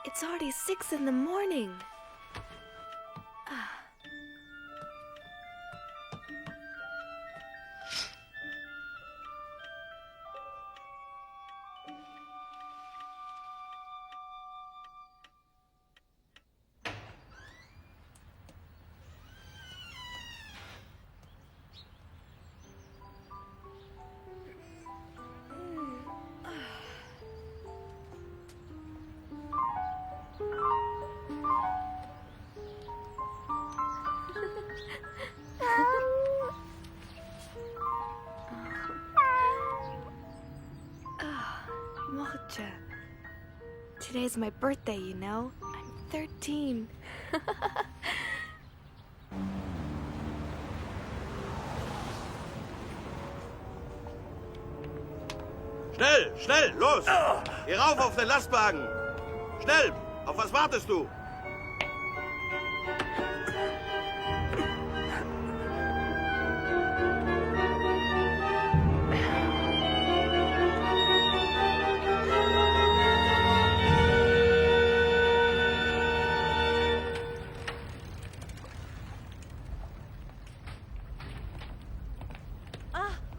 It's already 6 in the morning. Mocha. Today's my birthday, you know? I'm 13. Schnell, schnell, los! Geh rauf auf den Lastwagen! Schnell! Auf was wartest du?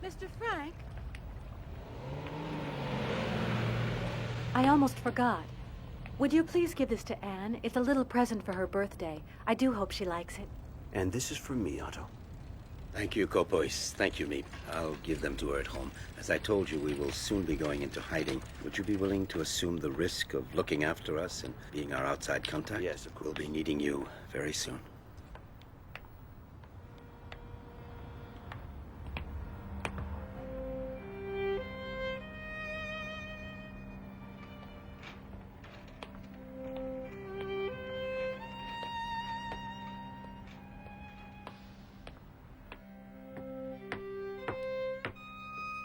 Mr. Frank? I almost forgot. Would you please give this to Anne? It's a little present for her birthday. I do hope she likes it. And this is from me, Otto. Thank you, Kopois. Thank you, Meep. I'll give them to her at home. As I told you, we will soon be going into hiding. Would you be willing to assume the risk of looking after us and being our outside contact? Yes, of course. We'll be needing you very soon.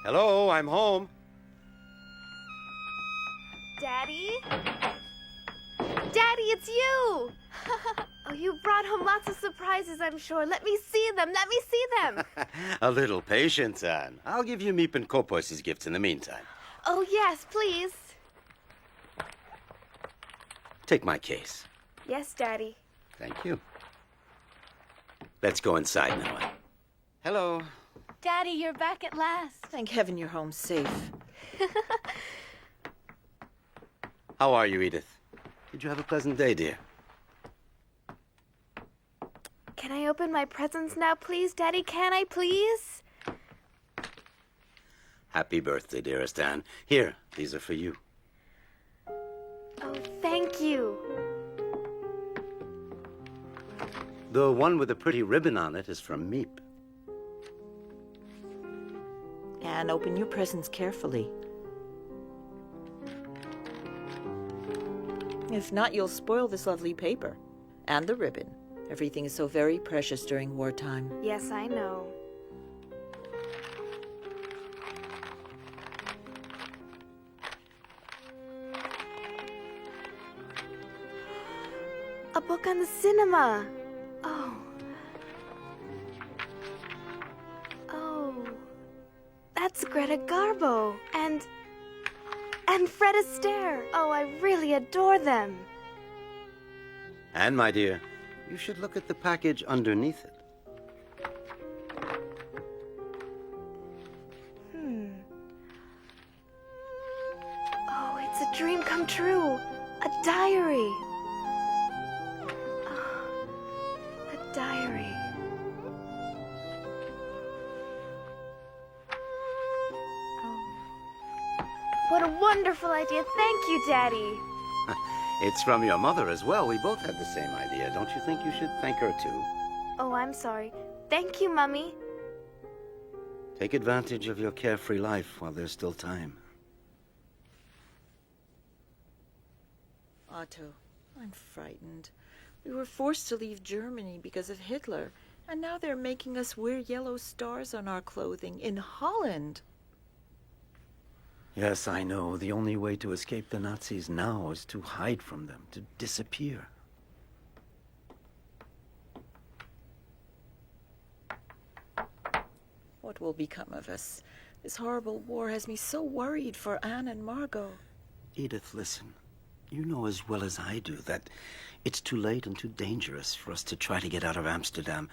Hello, I'm home. Daddy? Daddy, it's you! Oh, you brought home lots of surprises, I'm sure. Let me see them. Let me see them. A little patience, Anne. I'll give you Meep and Kopois' gifts in the meantime. Oh, yes, please. Take my case. Yes, Daddy. Thank you. Let's go inside now, Anne. Hello. Daddy, you're back at last. Thank heaven you're home safe. How are you, Edith? Did you have a pleasant day, dear? Can I open my presents now, please, Daddy? Can I, please? Happy birthday, dearest Anne. Here, these are for you. Oh, thank you. The one with the pretty ribbon on it is from Meep. And open your presents carefully. If not, you'll spoil this lovely paper. And the ribbon. Everything is so very precious during wartime. Yes, I know. A book on the cinema. Oh. Oh. That's Greta Garbo. And Fred Astaire. Oh, I really adore them. Anne, my dear, you should look at the package underneath it. Oh, it's a dream come true. A diary. Oh, a diary. What a wonderful idea. Thank you, Daddy. It's from your mother as well. We both had the same idea. Don't you think you should thank her, too? Oh, I'm sorry. Thank you, Mummy. Take advantage of your carefree life while there's still time. Otto, I'm frightened. We were forced to leave Germany because of Hitler, and now they're making us wear yellow stars on our clothing in Holland. Yes, I know. The only way to escape the Nazis now is to hide from them, to disappear. What will become of us? This horrible war has me so worried for Anne and Margot. Edith, listen. You know as well as I do that it's too late and too dangerous for us to try to get out of Amsterdam.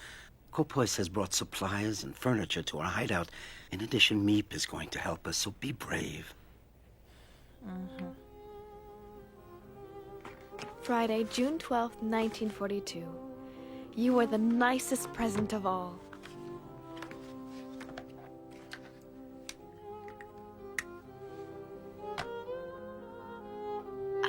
Kopois has brought supplies and furniture to our hideout. In addition, Meep is going to help us, so be brave. Friday, June 12th, 1942. You were the nicest present of all.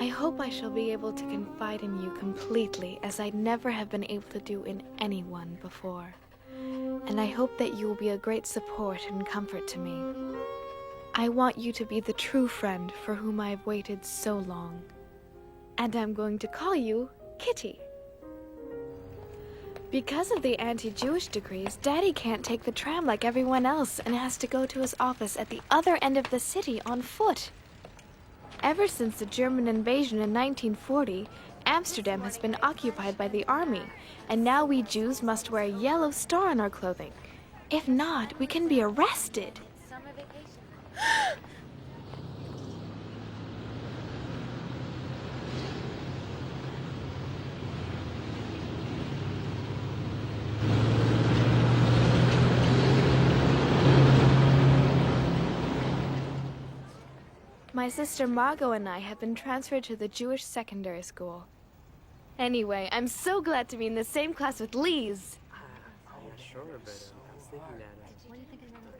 I hope I shall be able to confide in you completely, as I never have been able to do in anyone before. And I hope that you will be a great support and comfort to me. I want you to be the true friend for whom I have waited so long. And I'm going to call you Kitty. Because of the anti-Jewish decrees, Daddy can't take the tram like everyone else and has to go to his office at the other end of the city on foot. Ever since the German invasion in 1940, Amsterdam has been occupied by the army, and now we Jews must wear a yellow star on our clothing. If not, we can be arrested. Summer vacation. My sister Margot and I have been transferred to the Jewish secondary school. Anyway, I'm so glad to be in the same class with Lise.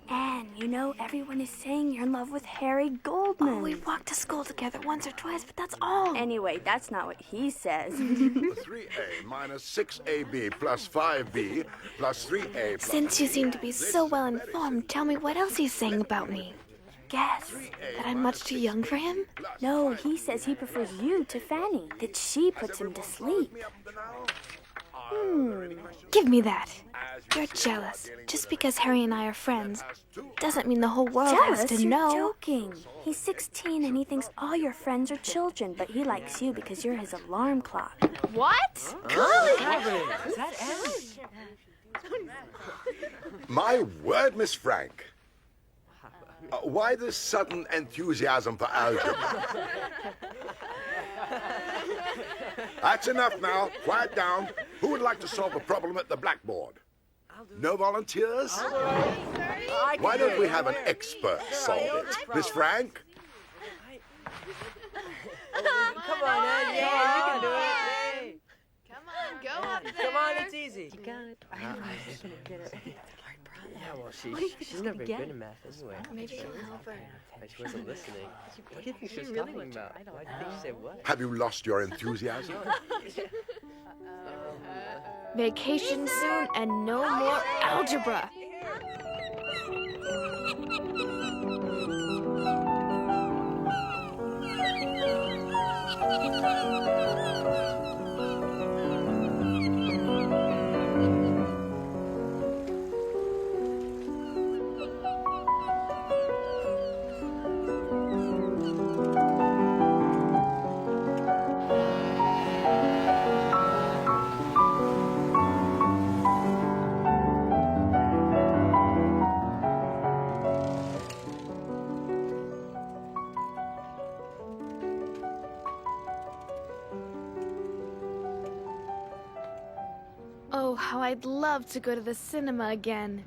Anne, you know, everyone is saying you're in love with Harry Goldman. Oh, we've walked to school together once or twice, but that's all. Anyway, that's not what he says. 3A minus 6AB plus 5B plus 3A plus... Since you seem to be so well informed, tell me what else he's saying about me. Guess. That I'm much too young for him? No, he says he prefers you to Fanny, that she puts him to sleep. Give me that. You're jealous. Just because Harry and I are friends doesn't mean the whole world has Jealous? to You're know. joking. He's 16 and he thinks all your friends are children, but he likes you because you're his alarm clock. What? My word, Miss Frank. Why this sudden enthusiasm for algebra? That's enough now. Quiet down. Who would like to solve a problem at the blackboard? No volunteers? Why don't we have an expert solve it? Miss Frank? Come on, Ed. Yeah, you can do it. Come on, go up there. Come on, it's easy. You got it. Yeah, well, she's never good in math anyway. Maybe you'll help her. But she wasn't listening. What do you think she was talking about? Why do you think she said what? Have you lost your enthusiasm? Vacation soon and no more algebra. Oh, how I'd love to go to the cinema again.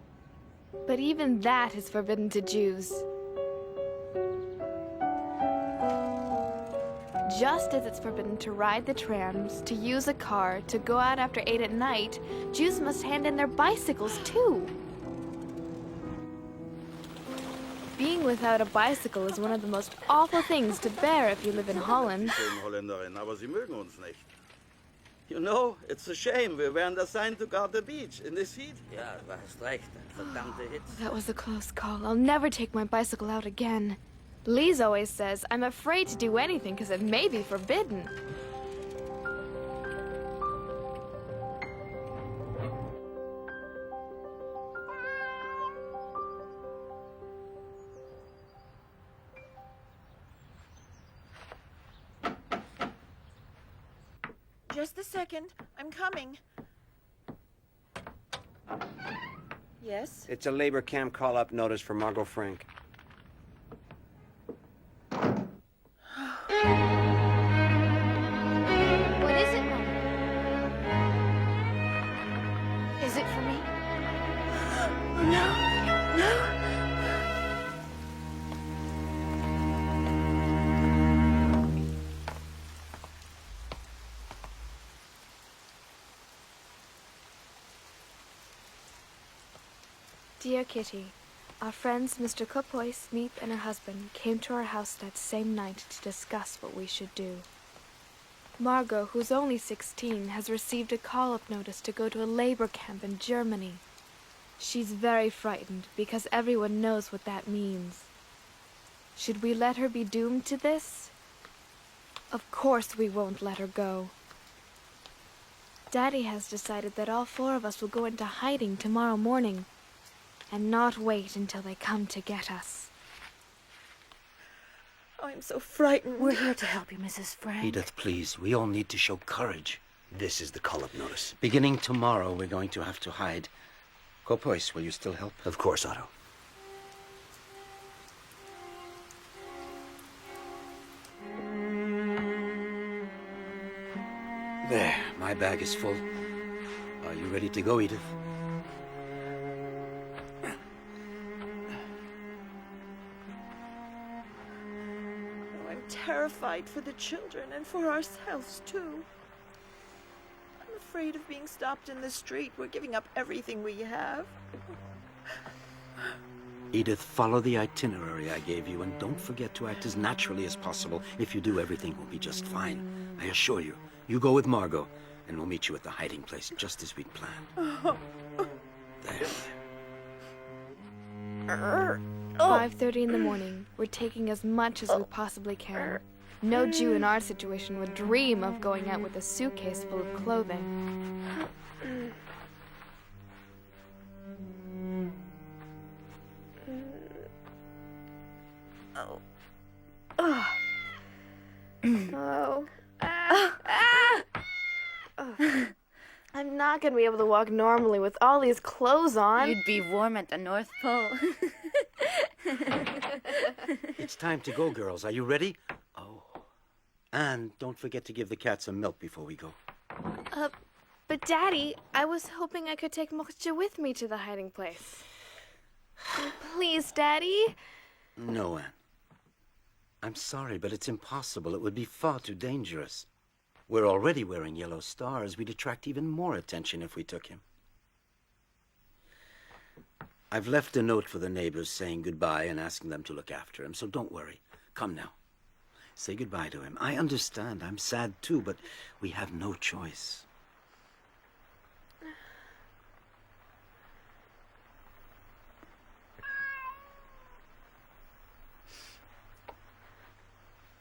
But even that is forbidden to Jews. Just as it's forbidden to ride the trams, to use a car, to go out after 8 at night, Jews must hand in their bicycles too. Being without a bicycle is one of the most awful things to bear if you live in Holland. Schöne Holländerin, aber sie mögen uns nicht. You know, it's a shame. We weren't assigned to guard the beach in this heat. Ja, du hast recht. Verdammte Hitze. That was a close call. I'll never take my bicycle out again. Lise always says I'm afraid to do anything because it may be forbidden. Just a second. I'm coming. Yes? It's a labor camp call-up notice for Margot Frank. Is it for me? Dear Kitty, our friends Mr. Kopois, Meep, and her husband came to our house that same night to discuss what we should do. Margot, who's only 16, has received a call-up notice to go to a labor camp in Germany. She's very frightened because everyone knows what that means. Should we let her be doomed to this? Of course we won't let her go. Daddy has decided that all 4 of us will go into hiding tomorrow morning and not wait until they come to get us. I'm so frightened. We're here to help you, Mrs. Frank. Edith, please. We all need to show courage. This is the call-up notice. Beginning tomorrow, we're going to have to hide. Kopois, will you still help? Of course, Otto. There, my bag is full. Are you ready to go, Edith? I'm terrified for the children and for ourselves, too. I'm afraid of being stopped in the street. We're giving up everything we have. Edith, follow the itinerary I gave you, and don't forget to act as naturally as possible. If you do, everything will be just fine. I assure you. You go with Margot, and we'll meet you at the hiding place, just as we'd planned. There. 5:30 in the morning. We're taking as much as we possibly can. No Jew in our situation would dream of going out with a suitcase full of clothing. I'm not gonna be able to walk normally with all these clothes on. You'd be warm at the North Pole. It's time to go, girls. Are you ready? Oh. And don't forget to give the cat some milk before we go. But Daddy, I was hoping I could take Moksha with me to the hiding place. Please, Daddy. No, Anne. I'm sorry, but it's impossible. It would be far too dangerous. We're already wearing yellow stars. We'd attract even more attention if we took him. I've left a note for the neighbors saying goodbye and asking them to look after him, so don't worry. Come now. Say goodbye to him. I understand. I'm sad too, but we have no choice.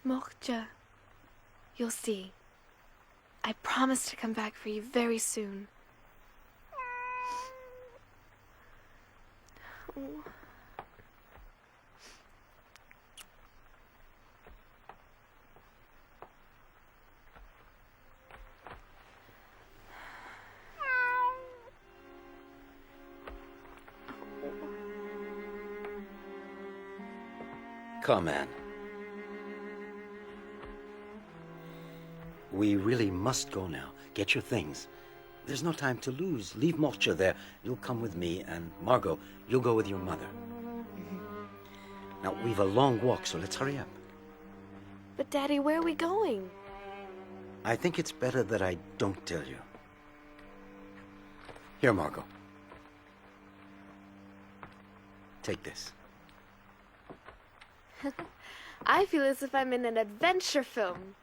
Moksha, you'll see. I promise to come back for you very soon. Oh. Come, Anne. We really must go now. Get your things. There's no time to lose. Leave Moksha there. You'll come with me, and Margot, you'll go with your mother. Now, we've a long walk, so let's hurry up. But Daddy, where are we going? I think it's better that I don't tell you. Here, Margot. Take this. I feel as if I'm in an adventure film.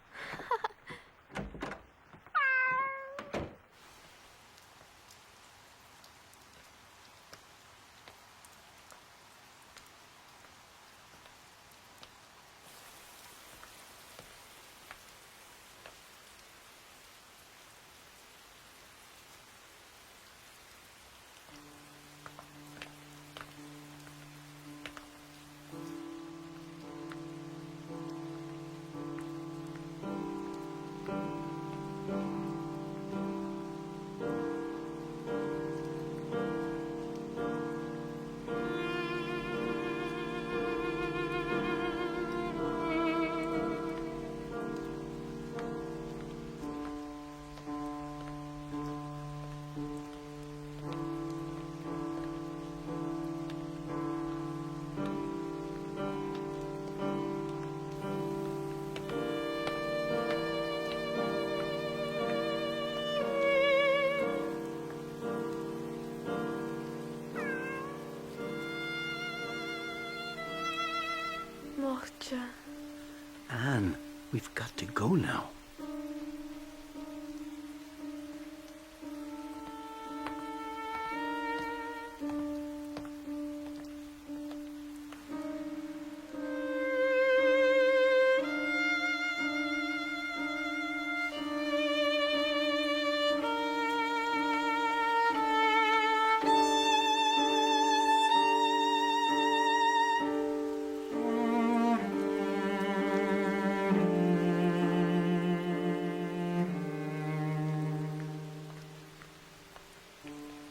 Anne, we've got to go now.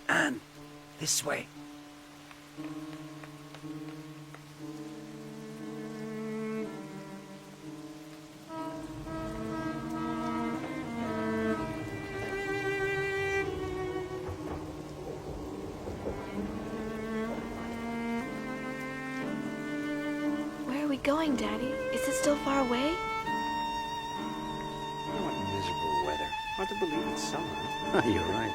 Anne, this way. Where are we going, Daddy? Is it still far away? What miserable weather. Hard to believe it's summer. You're right.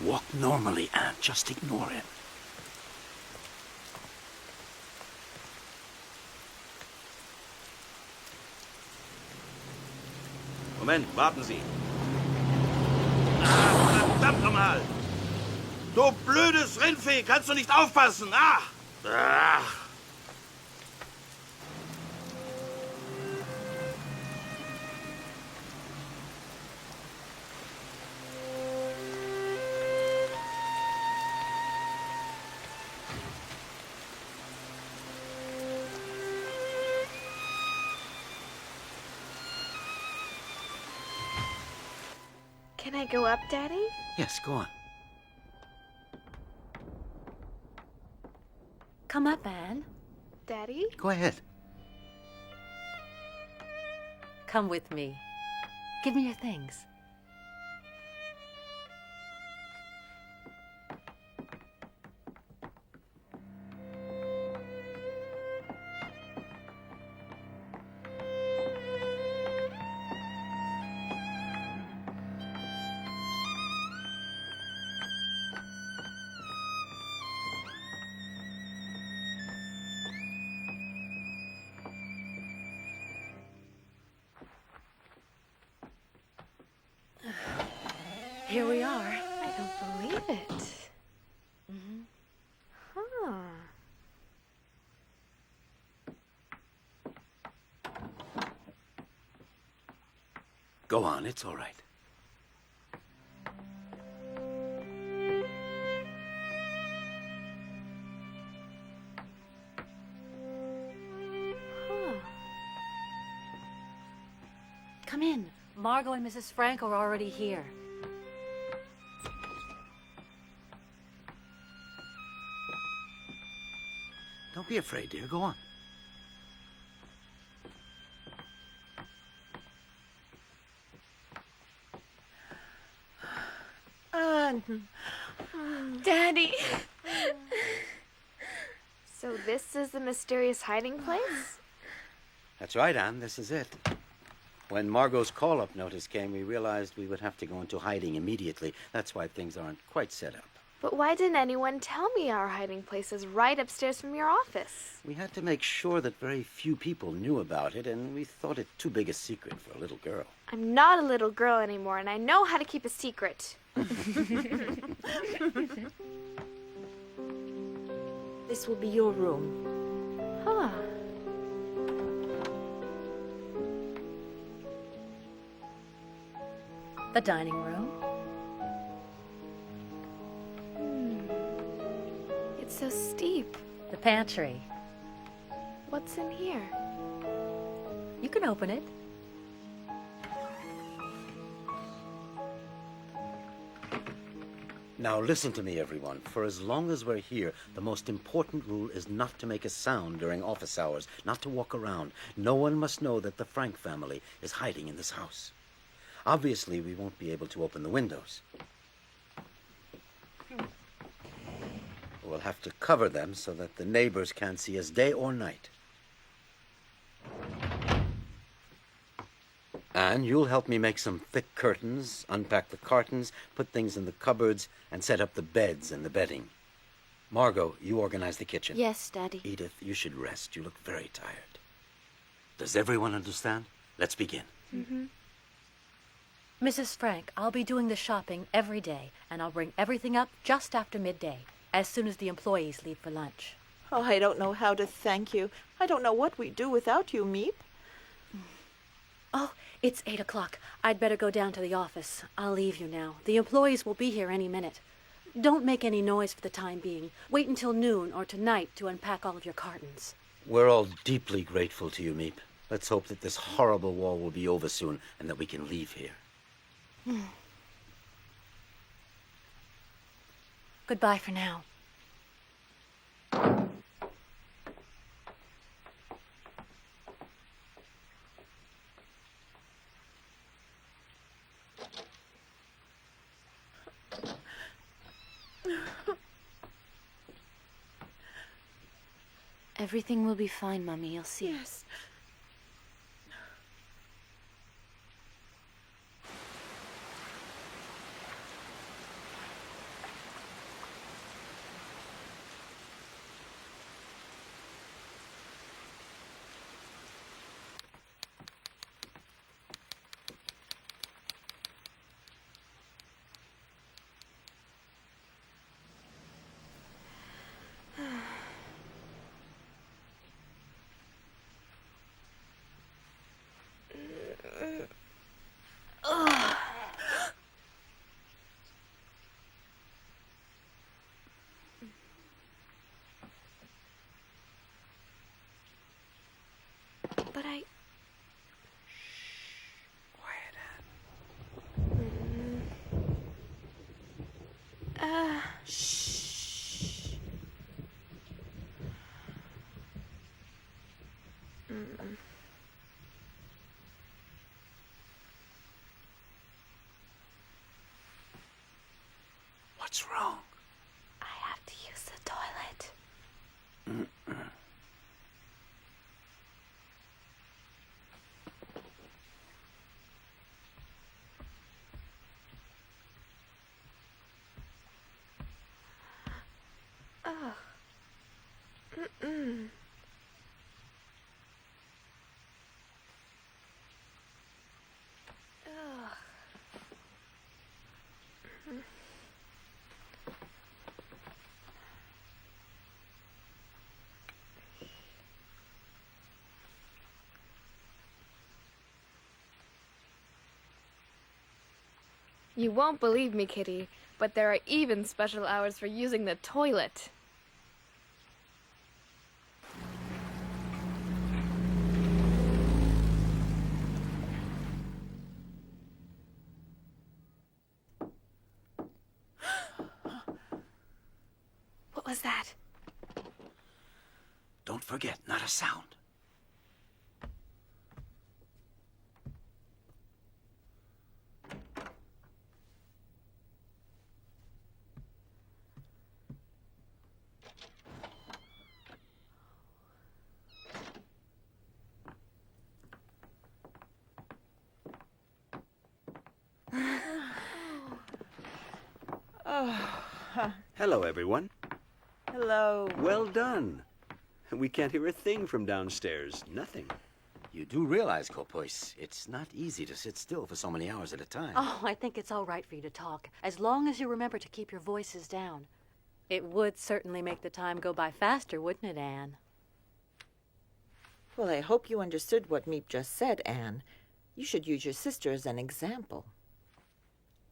Walk normally, Anne. Just ignore him. Moment, warten Sie. Ah, verdammt nochmal! Du blödes Rindvieh, kannst du nicht aufpassen? Ah! Ah! Can I go up, Daddy? Yes, go on. Come up, Anne. Daddy? Go ahead. Come with me. Give me your things. Here we are. I don't believe it. Huh. Go on, it's all right. Huh. Come in. Margot and Mrs. Frank are already here. Don't be afraid, dear. Go on. Anne. Daddy! So this is the mysterious hiding place? That's right, Anne. This is it. When Margot's call-up notice came, we realized we would have to go into hiding immediately. That's why things aren't quite set up. But why didn't anyone tell me our hiding place is right upstairs from your office? We had to make sure that very few people knew about it, and we thought it too big a secret for a little girl. I'm not a little girl anymore, and I know how to keep a secret. This will be your room. Huh. The dining room. It's so steep. The pantry. What's in here? You can open it. Now listen to me, everyone. For as long as we're here, the most important rule is not to make a sound during office hours, not to walk around. No one must know that the Frank family is hiding in this house. Obviously, we won't be able to open the windows. We'll have to cover them so that the neighbors can't see us day or night. And you'll help me make some thick curtains, unpack the cartons, put things in the cupboards, and set up the beds and the bedding. Margot, you organize the kitchen. Yes, Daddy. Edith, you should rest. You look very tired. Does everyone understand? Let's begin. Mm-hmm. Mrs. Frank, I'll be doing the shopping every day, and I'll bring everything up just after midday, as soon as the employees leave for lunch. Oh, I don't know how to thank you. I don't know what we'd do without you, Meep. Oh, it's 8 o'clock. I'd better go down to the office. I'll leave you now. The employees will be here any minute. Don't make any noise for the time being. Wait until noon or tonight to unpack all of your cartons. We're all deeply grateful to you, Meep. Let's hope that this horrible war will be over soon and that we can leave here. Goodbye for now. Everything will be fine, Mommy. You'll see. Yes. But I... Quiet, Anne. Shh. What's wrong? I have to use the toilet. Ugh. Mm-mm. Ugh. You won't believe me, Kitty, but there are even special hours for using the toilet. What was that? Don't forget, not a sound. Hello, everyone. Hello. Well done. We can't hear a thing from downstairs. Nothing. You do realize, Kopois, it's not easy to sit still for so many hours at a time. Oh, I think it's all right for you to talk, as long as you remember to keep your voices down. It would certainly make the time go by faster, wouldn't it, Anne? Well, I hope you understood what Meep just said, Anne. You should use your sister as an example.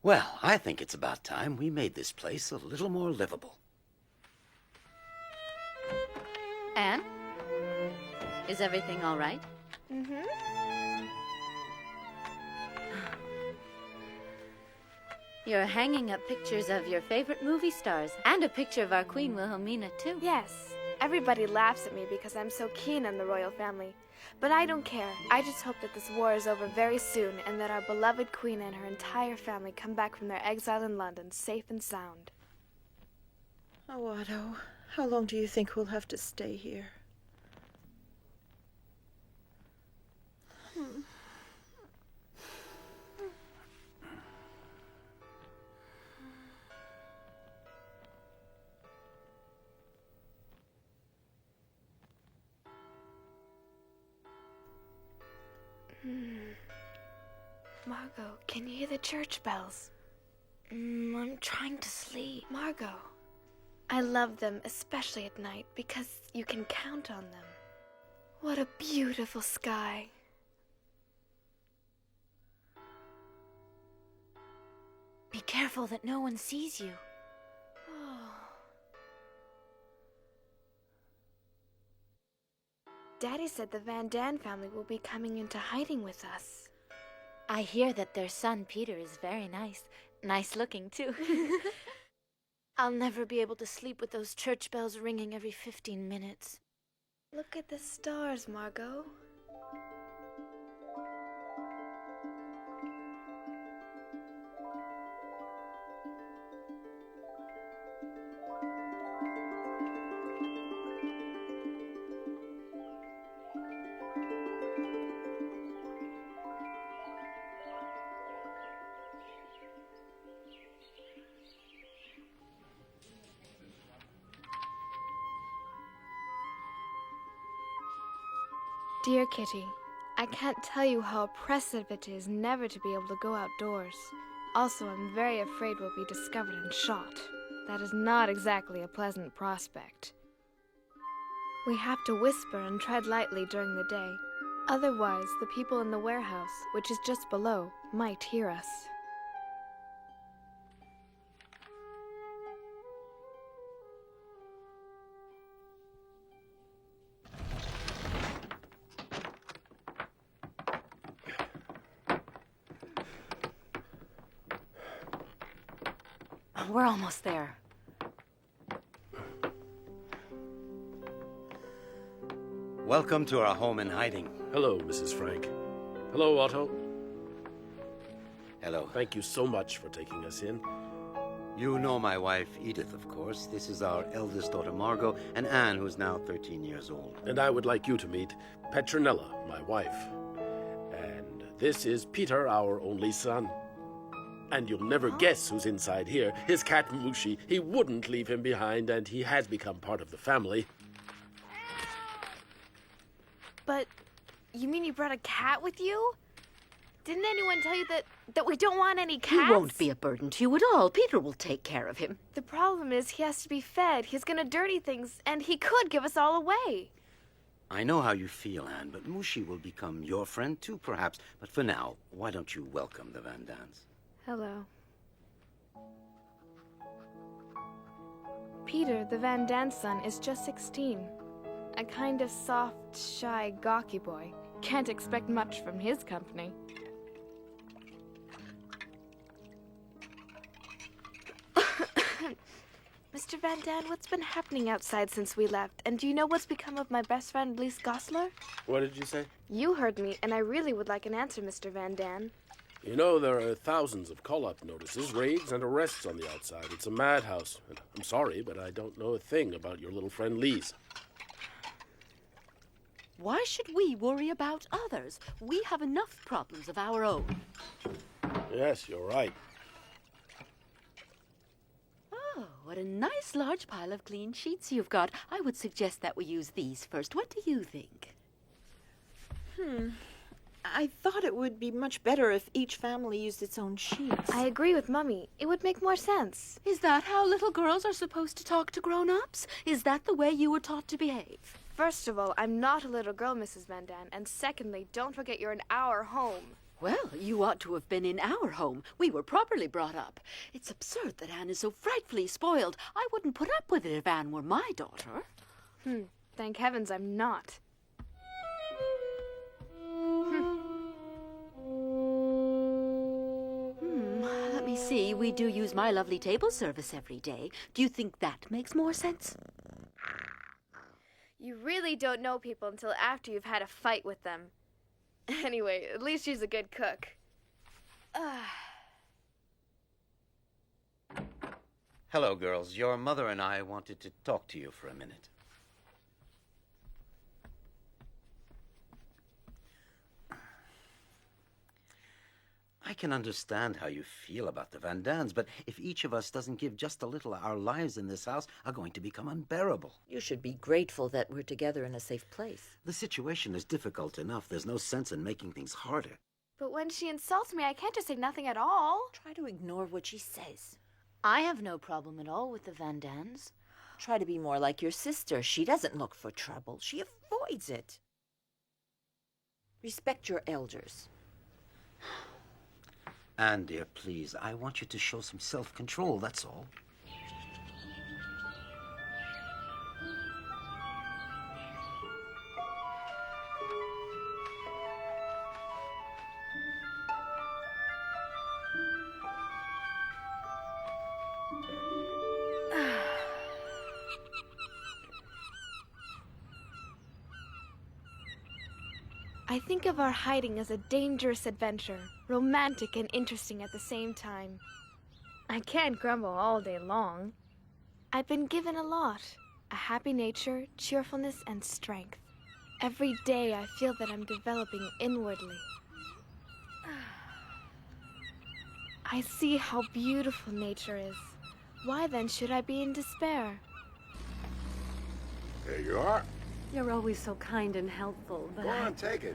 Well, I think it's about time we made this place a little more livable. Anne? Is everything all right? Mm-hmm. You're hanging up pictures of your favorite movie stars and a picture of our Queen Wilhelmina, too. Yes. Everybody laughs at me because I'm so keen on the royal family. But I don't care. I just hope that this war is over very soon and that our beloved queen and her entire family come back from their exile in London safe and sound. Oh, Otto, how long do you think we'll have to stay here? Margot, can you hear the church bells? I'm trying to sleep. Margot, I love them, especially at night, because you can count on them. What a beautiful sky. Be careful that no one sees you. Daddy said the Van Daan family will be coming into hiding with us. I hear that their son, Peter, is very nice. Nice looking, too. I'll never be able to sleep with those church bells ringing every 15 minutes. Look at the stars, Margot. Dear Kitty, I can't tell you how oppressive it is never to be able to go outdoors. Also, I'm very afraid we'll be discovered and shot. That is not exactly a pleasant prospect. We have to whisper and tread lightly during the day. Otherwise, the people in the warehouse, which is just below, might hear us. We're almost there. Welcome to our home in hiding. Hello, Mrs. Frank. Hello, Otto. Hello. Thank you so much for taking us in. You know my wife, Edith, of course. This is our eldest daughter, Margot, and Anne, who's now 13 years old. And I would like you to meet Petronella, my wife. And this is Peter, our only son. And you'll never guess who's inside here. His cat, Mushi. He wouldn't leave him behind, and he has become part of the family. But you mean you brought a cat with you? Didn't anyone tell you that we don't want any cats? He won't be a burden to you at all. Peter will take care of him. The problem is he has to be fed. He's gonna dirty things, and he could give us all away. I know how you feel, Anne, but Mushi will become your friend too, perhaps. But for now, why don't you welcome the Van Daans? Hello. Peter, the Van Daan son, is just 16. A kind of soft, shy, gawky boy. Can't expect much from his company. Mr. Van Daan, what's been happening outside since we left? And do you know what's become of my best friend, Lise Goslar? What did you say? You heard me, and I really would like an answer, Mr. Van Daan. You know, there are thousands of call-up notices, raids, and arrests on the outside. It's a madhouse. And I'm sorry, but I don't know a thing about your little friend Lise. Why should we worry about others? We have enough problems of our own. Yes, you're right. Oh, what a nice large pile of clean sheets you've got. I would suggest that we use these first. What do you think? I thought it would be much better if each family used its own sheets. I agree with Mummy. It would make more sense. Is that how little girls are supposed to talk to grown-ups? Is that the way you were taught to behave? First of all, I'm not a little girl, Mrs. Van Daan. And secondly, don't forget you're an hour home. Well, you ought to have been in our home. We were properly brought up. It's absurd that Anne is so frightfully spoiled. I wouldn't put up with it if Anne were my daughter. Thank heavens I'm not. Let me see. We do use my lovely table service every day. Do you think that makes more sense? You really don't know people until after you've had a fight with them. Anyway, at least she's a good cook. Hello, girls. Your mother and I wanted to talk to you for a minute. I can understand how you feel about the Van Dans, but if each of us doesn't give just a little, our lives in this house are going to become unbearable. You should be grateful that we're together in a safe place. The situation is difficult enough. There's no sense in making things harder. But when she insults me, I can't just say nothing at all. Try to ignore what she says. I have no problem at all with the Van Dans. Try to be more like your sister. She doesn't look for trouble. She avoids it. Respect your elders. Anne, dear, please, I want you to show some self-control, that's all. I think of our hiding as a dangerous adventure, romantic and interesting at the same time. I can't grumble all day long. I've been given a lot. A happy nature, cheerfulness, and strength. Every day I feel that I'm developing inwardly. I see how beautiful nature is. Why then should I be in despair? Here you are. You're always so kind and helpful, but Go on, take it.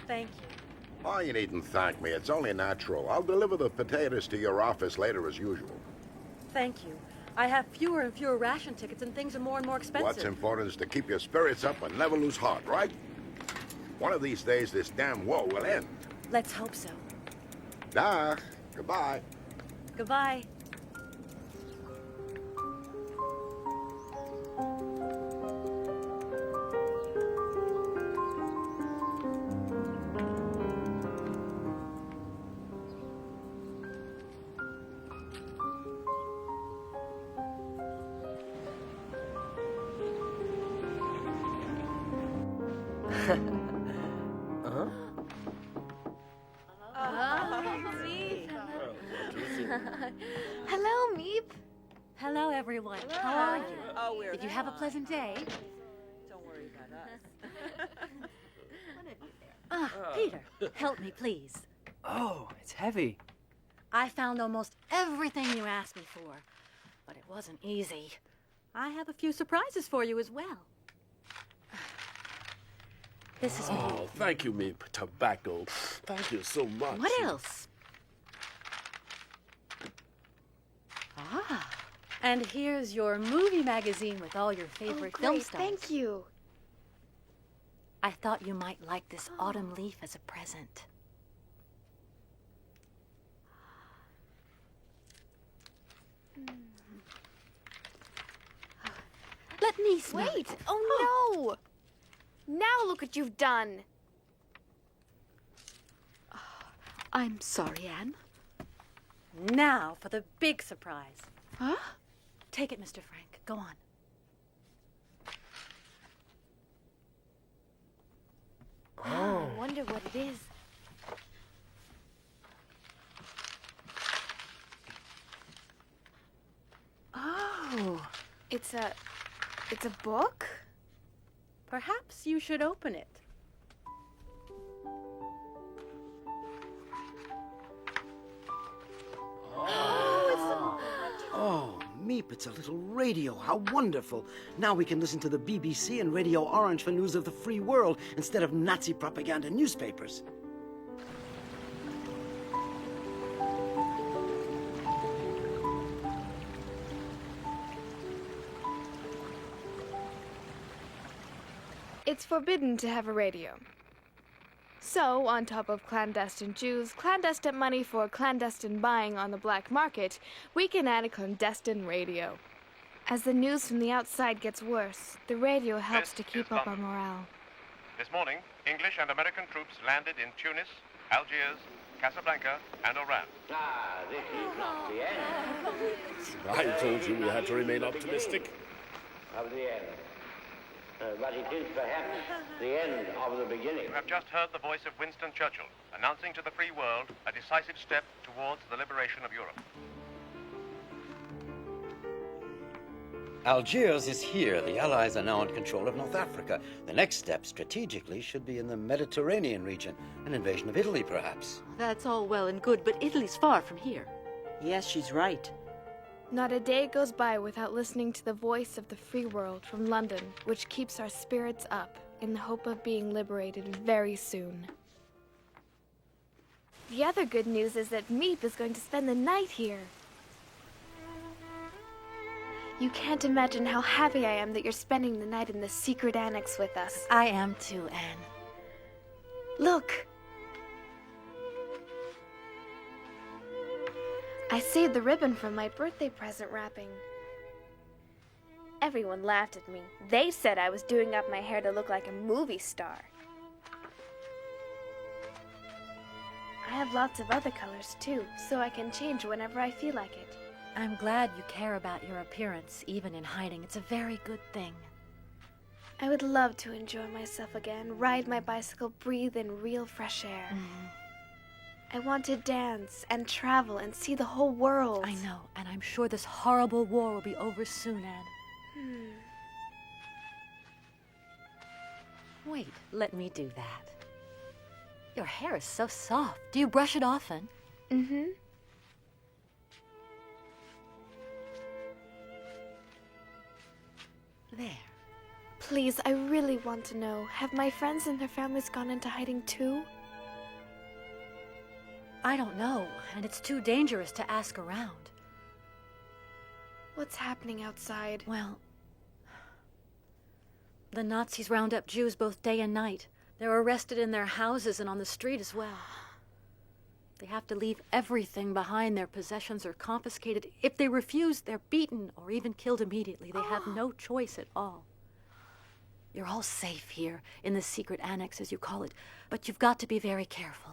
Thank you. Oh, you needn't thank me. It's only natural. I'll deliver the potatoes to your office later as usual. Thank you. I have fewer and fewer ration tickets and things are more and more expensive. What's important is to keep your spirits up and never lose heart, right? One of these days, this damn war will end. Let's hope so. Goodbye. Goodbye. Hello, Meep. Hello, everyone. How are you? Oh, we're Did you have a pleasant day? Don't worry about us. Peter, help me, please. Oh, it's heavy. I found almost everything you asked me for, but it wasn't easy. I have a few surprises for you as well. This is Oh, thank you, Meep. Tobacco. Thank you so much. What else? And here's your movie magazine with all your favorite film Great, stars. thank you. I thought you might like this autumn leaf as a present. Let me smell Wait! it. Oh no! Now look what you've done. I'm sorry, Anne. Now for the big surprise. Huh? Take it, Mr. Frank. Go on. I wonder what it is. Oh. It's a book? Perhaps you should open it. Oh, Meep, it's a little radio. How wonderful. Now we can listen to the BBC and Radio Orange for news of the free world instead of Nazi propaganda newspapers. It's forbidden to have a radio. So, on top of clandestine Jews, clandestine money for clandestine buying on the black market, we can add a clandestine radio. As the news from the outside gets worse, the radio helps to keep up our morale. This morning, English and American troops landed in Tunis, Algiers, Casablanca, and Oran. This is not the end. I told you we had to remain optimistic. Of the end. But it is perhaps the end of the beginning. You have just heard the voice of Winston Churchill, announcing to the free world a decisive step towards the liberation of Europe. Algiers is here. The Allies are now in control of North Africa. The next step, strategically, should be in the Mediterranean region. An invasion of Italy, perhaps. That's all well and good, but Italy's far from here. Yes, she's right. Not a day goes by without listening to the voice of the free world from London, which keeps our spirits up in the hope of being liberated very soon. The other good news is that Meep is going to spend the night here. You can't imagine how happy I am that you're spending the night in the secret annex with us. I am too, Anne. Look! I saved the ribbon from my birthday present wrapping. Everyone laughed at me. They said I was doing up my hair to look like a movie star. I have lots of other colors too, so I can change whenever I feel like it. I'm glad you care about your appearance, even in hiding. It's a very good thing. I would love to enjoy myself again, ride my bicycle, breathe in real fresh air. I want to dance and travel and see the whole world. I know, and I'm sure this horrible war will be over soon, Anne. Wait, let me do that. Your hair is so soft. Do you brush it often? Mm-hmm. There. Please, I really want to know, have my friends and their families gone into hiding too? I don't know, and it's too dangerous to ask around. What's happening outside? Well, the Nazis round up Jews both day and night. They're arrested in their houses and on the street as well. They have to leave everything behind. Their possessions are confiscated. If they refuse, they're beaten or even killed immediately. They have no choice at all. You're all safe here, in the secret annex, as you call it, but you've got to be very careful.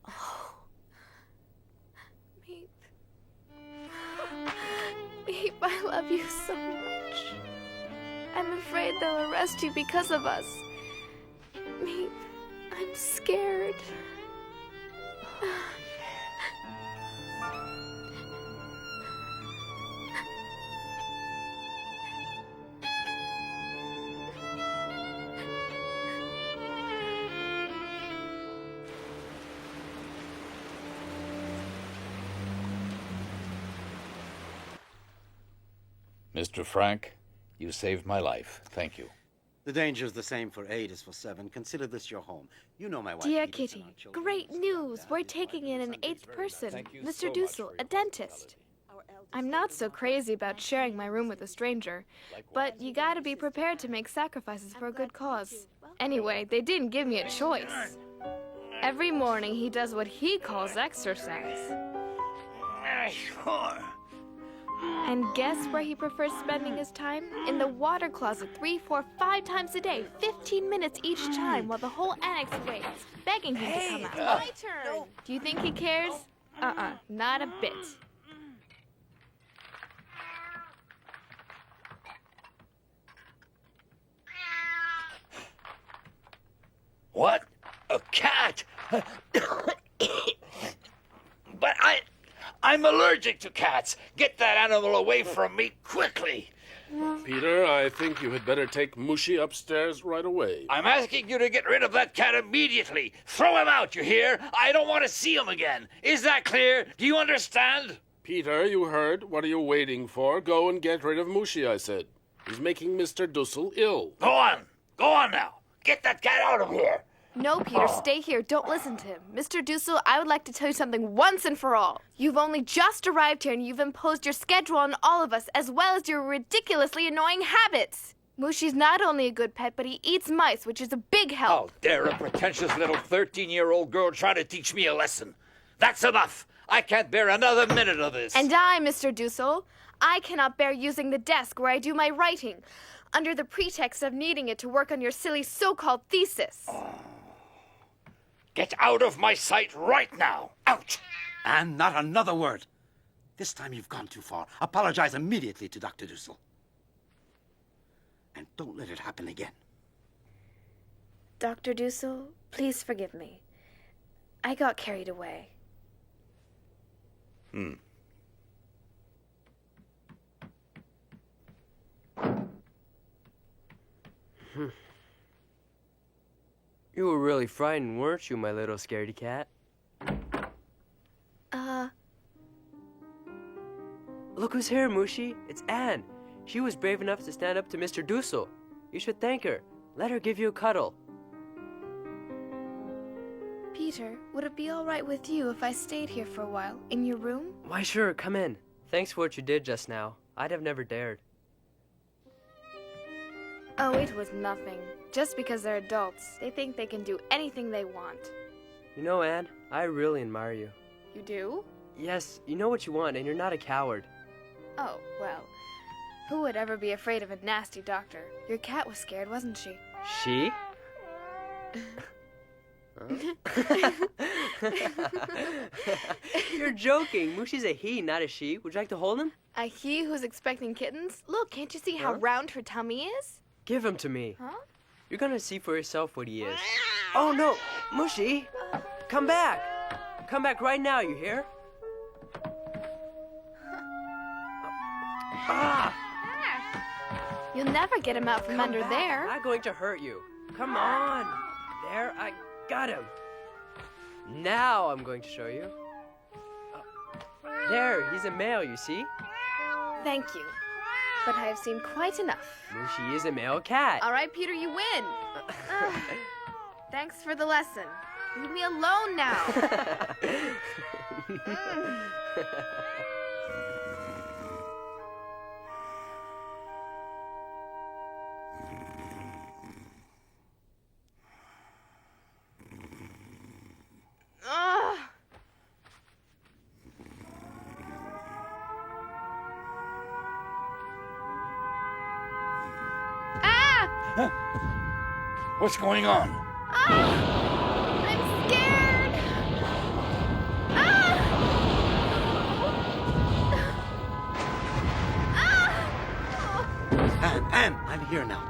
Oh. Meep. Meep, I love you so much. I'm afraid they'll arrest you because of us. Meep, I'm scared. Mr. Frank, you saved my life. Thank you. The danger's the same for 8 as for 7. Consider this your home. You know my wife. Dear Edith, Kitty, great news! We're taking in an 8th person, Mr. Dussel, a dentist. I'm not so crazy about sharing my room with a stranger, but you gotta be prepared to make sacrifices for a good cause. Anyway, they didn't give me a choice. Every morning he does what he calls exercise. And guess where he prefers spending his time? In the water closet 3, 4, 5 times a day, 15 minutes each time while the whole annex waits, begging him to come out. My turn. Do you think he cares? Not a bit. What? A cat? But I'm allergic to cats. Get that animal away from me quickly. Peter, I think you had better take Mushy upstairs right away. I'm asking you to get rid of that cat immediately. Throw him out, you hear? I don't want to see him again. Is that clear? Do you understand? Peter, you heard. What are you waiting for? Go and get rid of Mushy, I said. He's making Mr. Dussel ill. Go on. Go on now. Get that cat out of here. No, Peter, stay here. Don't listen to him. Mr. Dussel, I would like to tell you something once and for all. You've only just arrived here and you've imposed your schedule on all of us, as well as your ridiculously annoying habits. Mushi's not only a good pet, but he eats mice, which is a big help. How dare a pretentious little 13-year-old girl try to teach me a lesson? That's enough. I can't bear another minute of this. And I, Mr. Dussel, I cannot bear using the desk where I do my writing, under the pretext of needing it to work on your silly so-called thesis. Get out of my sight right now. Out! And not another word. This time you've gone too far. Apologize immediately to Dr. Dussel. And don't let it happen again. Dr. Dussel, please forgive me. I got carried away. You were really frightened, weren't you, my little scaredy cat? Look who's here, Mushi. It's Anne. She was brave enough to stand up to Mr. Dussel. You should thank her. Let her give you a cuddle. Peter, would it be all right with you if I stayed here for a while, in your room? Why, sure, come in. Thanks for what you did just now. I'd have never dared. Oh, it was nothing. Just because they're adults, they think they can do anything they want. You know, Anne, I really admire you. You do? Yes, you know what you want, and you're not a coward. Oh, well, who would ever be afraid of a nasty doctor? Your cat was scared, wasn't she? She? You're joking. Mushi's a he, not a she. Would you like to hold him? A he who's expecting kittens? Look, can't you see how round her tummy is? Give him to me. Huh? You're gonna see for yourself what he is. Oh, no. Mushi! Come back! Come back right now, you hear? You'll never get him out from under there. I'm not going to hurt you. Come on. There, I got him. Now I'm going to show you. There, he's a male, you see? Thank you. But I have seen quite enough. Mushi is a male cat. All right, Peter, you win. Thanks for the lesson. Leave me alone now. What's going on? I'm scared. Anne, I'm here now.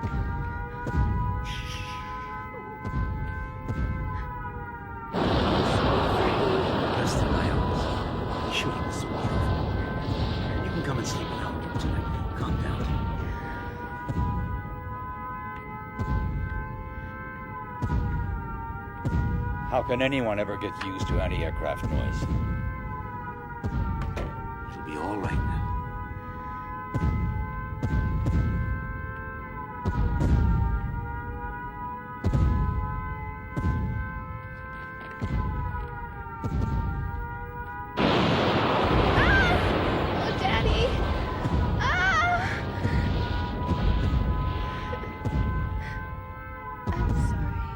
Rest in my arms. Shooting is so beautiful. You can come and sleep in our room tonight. Calm down. How can anyone ever get used to anti-aircraft noise? It'll be all right now. Oh, Daddy. I'm sorry.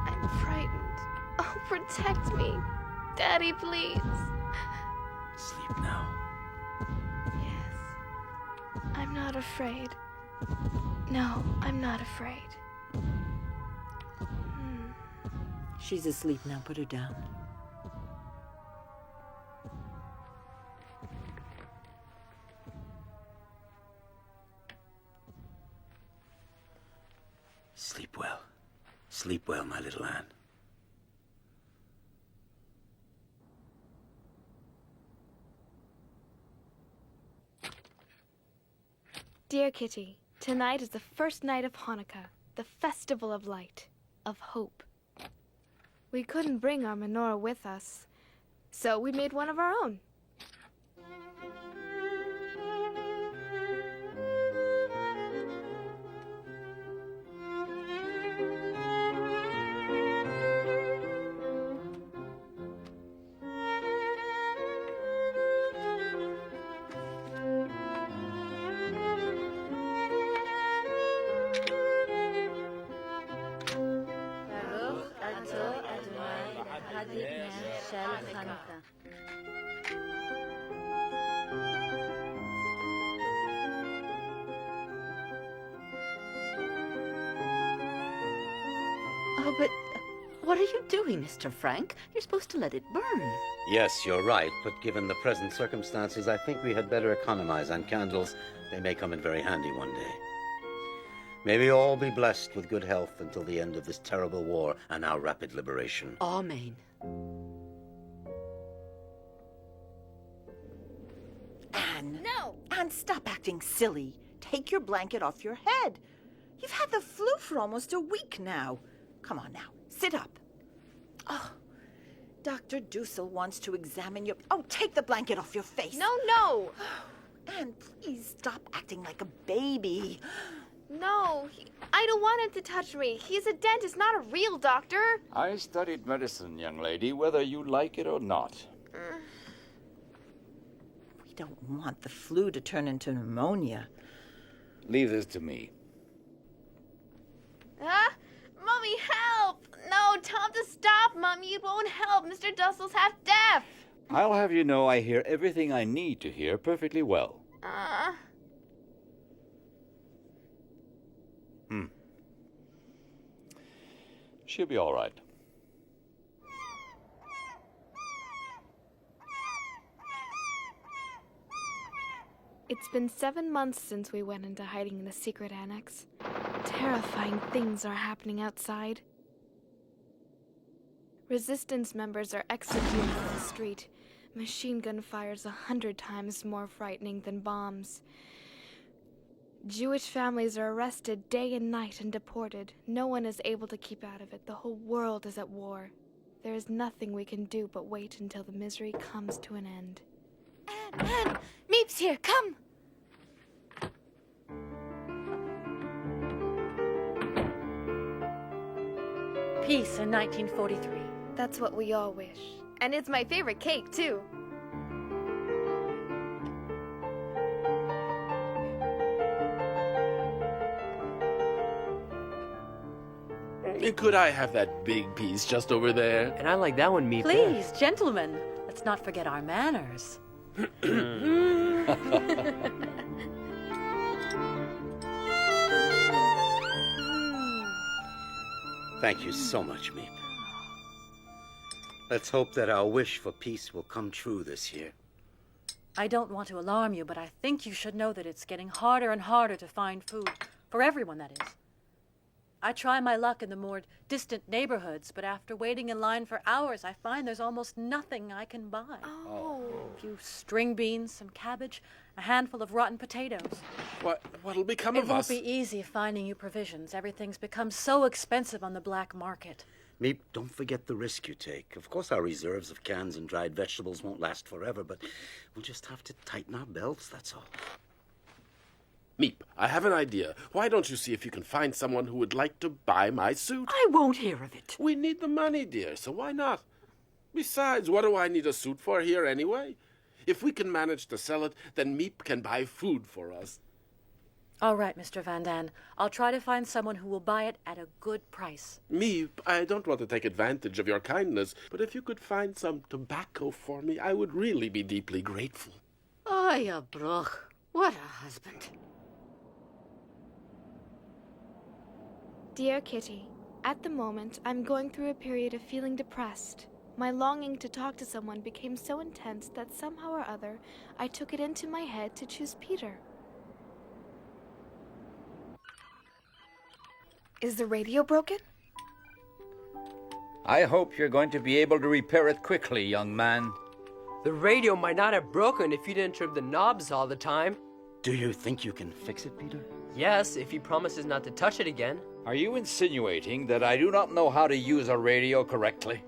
I'm frightened. Oh, protect me. Daddy, please. Sleep now. Yes. I'm not afraid. No, I'm not afraid. She's asleep now. Put her down. Sleep well. Sleep well, my little Anne. Dear Kitty, tonight is the first night of Hanukkah, the festival of light, of hope. We couldn't bring our menorah with us, so we made one of our own. Oh, but what are you doing, Mr. Frank? You're supposed to let it burn. Yes, you're right, but given the present circumstances, I think we had better economize on candles. They may come in very handy one day. May we all be blessed with good health until the end of this terrible war and our rapid liberation. Amen. Anne. No! Anne, stop acting silly. Take your blanket off your head. You've had the flu for almost a week now. Come on now, sit up. Oh, Dr. Dussel wants to examine your... Oh, take the blanket off your face. No! Anne, please stop acting like a baby. No, I don't want him to touch me. He's a dentist, not a real doctor. I studied medicine, young lady, whether you like it or not. We don't want the flu to turn into pneumonia. Leave this to me. Mommy, help! No, tell him to stop, Mommy. It won't help. Mr. Dussel's half deaf. I'll have you know I hear everything I need to hear perfectly well. She'll be all right. It's been 7 months since we went into hiding in the secret annex. Terrifying things are happening outside. Resistance members are executed on the street. Machine gun fire's 100 times more frightening than bombs. Jewish families are arrested day and night and deported. No one is able to keep out of it. The whole world is at war. There is nothing we can do but wait until the misery comes to an end. Anne, Meep's here, come! Peace in 1943. That's what we all wish. And it's my favorite cake, too. Could I have that big piece just over there? And I like that one, Meep. Please, gentlemen, let's not forget our manners. Thank you so much, Meep. Let's hope that our wish for peace will come true this year. I don't want to alarm you, but I think you should know that it's getting harder and harder to find food. For everyone, that is. I try my luck in the more distant neighborhoods, but after waiting in line for hours, I find there's almost nothing I can buy. A few string beans, some cabbage, a handful of rotten potatoes. What'll become of us? It won't be easy finding you provisions. Everything's become so expensive on the black market. Meep, don't forget the risk you take. Of course, our reserves of cans and dried vegetables won't last forever, but we'll just have to tighten our belts, that's all. Meep, I have an idea. Why don't you see if you can find someone who would like to buy my suit? I won't hear of it. We need the money, dear, so why not? Besides, what do I need a suit for here anyway? If we can manage to sell it, then Meep can buy food for us. All right, Mr. Van Dan. I'll try to find someone who will buy it at a good price. Meep, I don't want to take advantage of your kindness, but if you could find some tobacco for me, I would really be deeply grateful. Oh, you broch. What a husband. Dear Kitty, at the moment, I'm going through a period of feeling depressed. My longing to talk to someone became so intense that somehow or other, I took it into my head to choose Peter. Is the radio broken? I hope you're going to be able to repair it quickly, young man. The radio might not have broken if you didn't trip the knobs all the time. Do you think you can fix it, Peter? Yes, if he promises not to touch it again. Are you insinuating that I do not know how to use a radio correctly?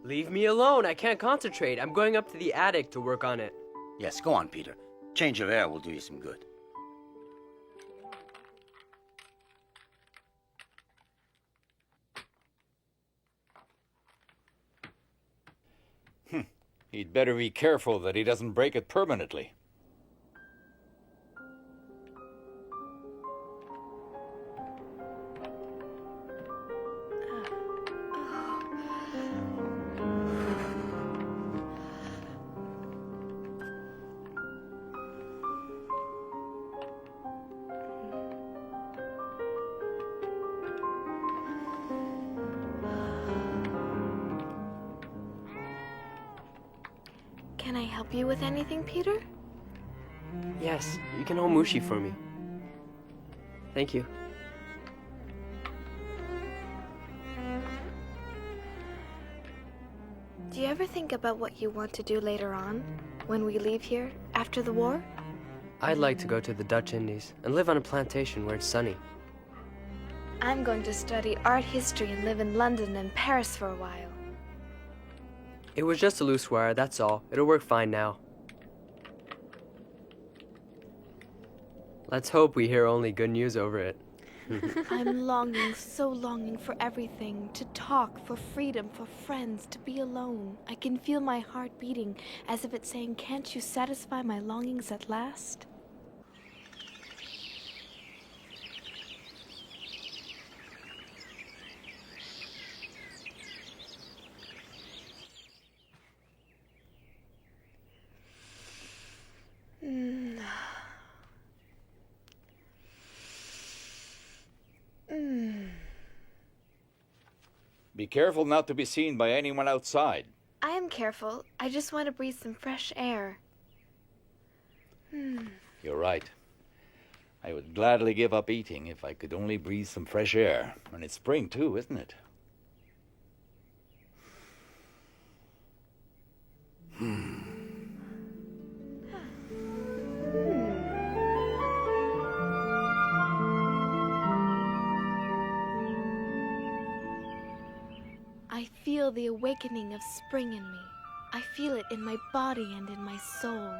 Leave me alone. I can't concentrate. I'm going up to the attic to work on it. Yes, go on, Peter. Change of air will do you some good. He'd better be careful that he doesn't break it permanently. help you with anything, Peter? Yes, you can hold Mushi for me. Thank you. Do you ever think about what you want to do later on, when we leave here, after the war? I'd like to go to the Dutch Indies and live on a plantation where it's sunny. I'm going to study art history and live in London and Paris for a while. It was just a loose wire, that's all. It'll work fine now. Let's hope we hear only good news over it. I'm longing, so longing for everything. To talk, for freedom, for friends, to be alone. I can feel my heart beating, as if it's saying, "Can't you satisfy my longings at last?" Be careful not to be seen by anyone outside. I am careful. I just want to breathe some fresh air. You're right. I would gladly give up eating if I could only breathe some fresh air. And it's spring, too, isn't it? I feel the awakening of spring in me. I feel it in my body and in my soul.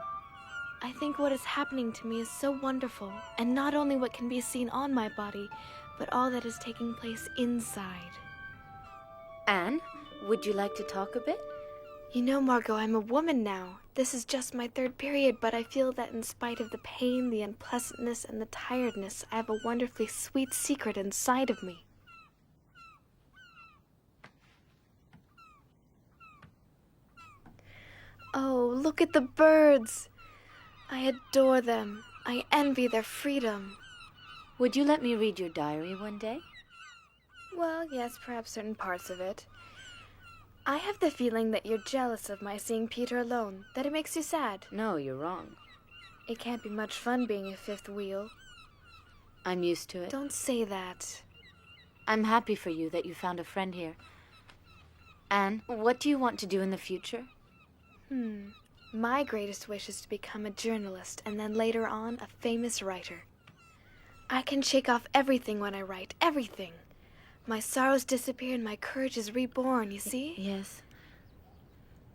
I think what is happening to me is so wonderful, and not only what can be seen on my body, but all that is taking place inside. Anne, would you like to talk a bit? You know, Margot, I'm a woman now. This is just my third period, but I feel that in spite of the pain, the unpleasantness, and the tiredness, I have a wonderfully sweet secret inside of me. Oh, look at the birds. I adore them. I envy their freedom. Would you let me read your diary one day? Well, yes, perhaps certain parts of it. I have the feeling that you're jealous of my seeing Peter alone, that it makes you sad. No, you're wrong. It can't be much fun being a fifth wheel. I'm used to it. Don't say that. I'm happy for you that you found a friend here. Anne, what do you want to do in the future? My greatest wish is to become a journalist and then later on a famous writer. I can shake off everything when I write, everything. My sorrows disappear and my courage is reborn, you see? Yes.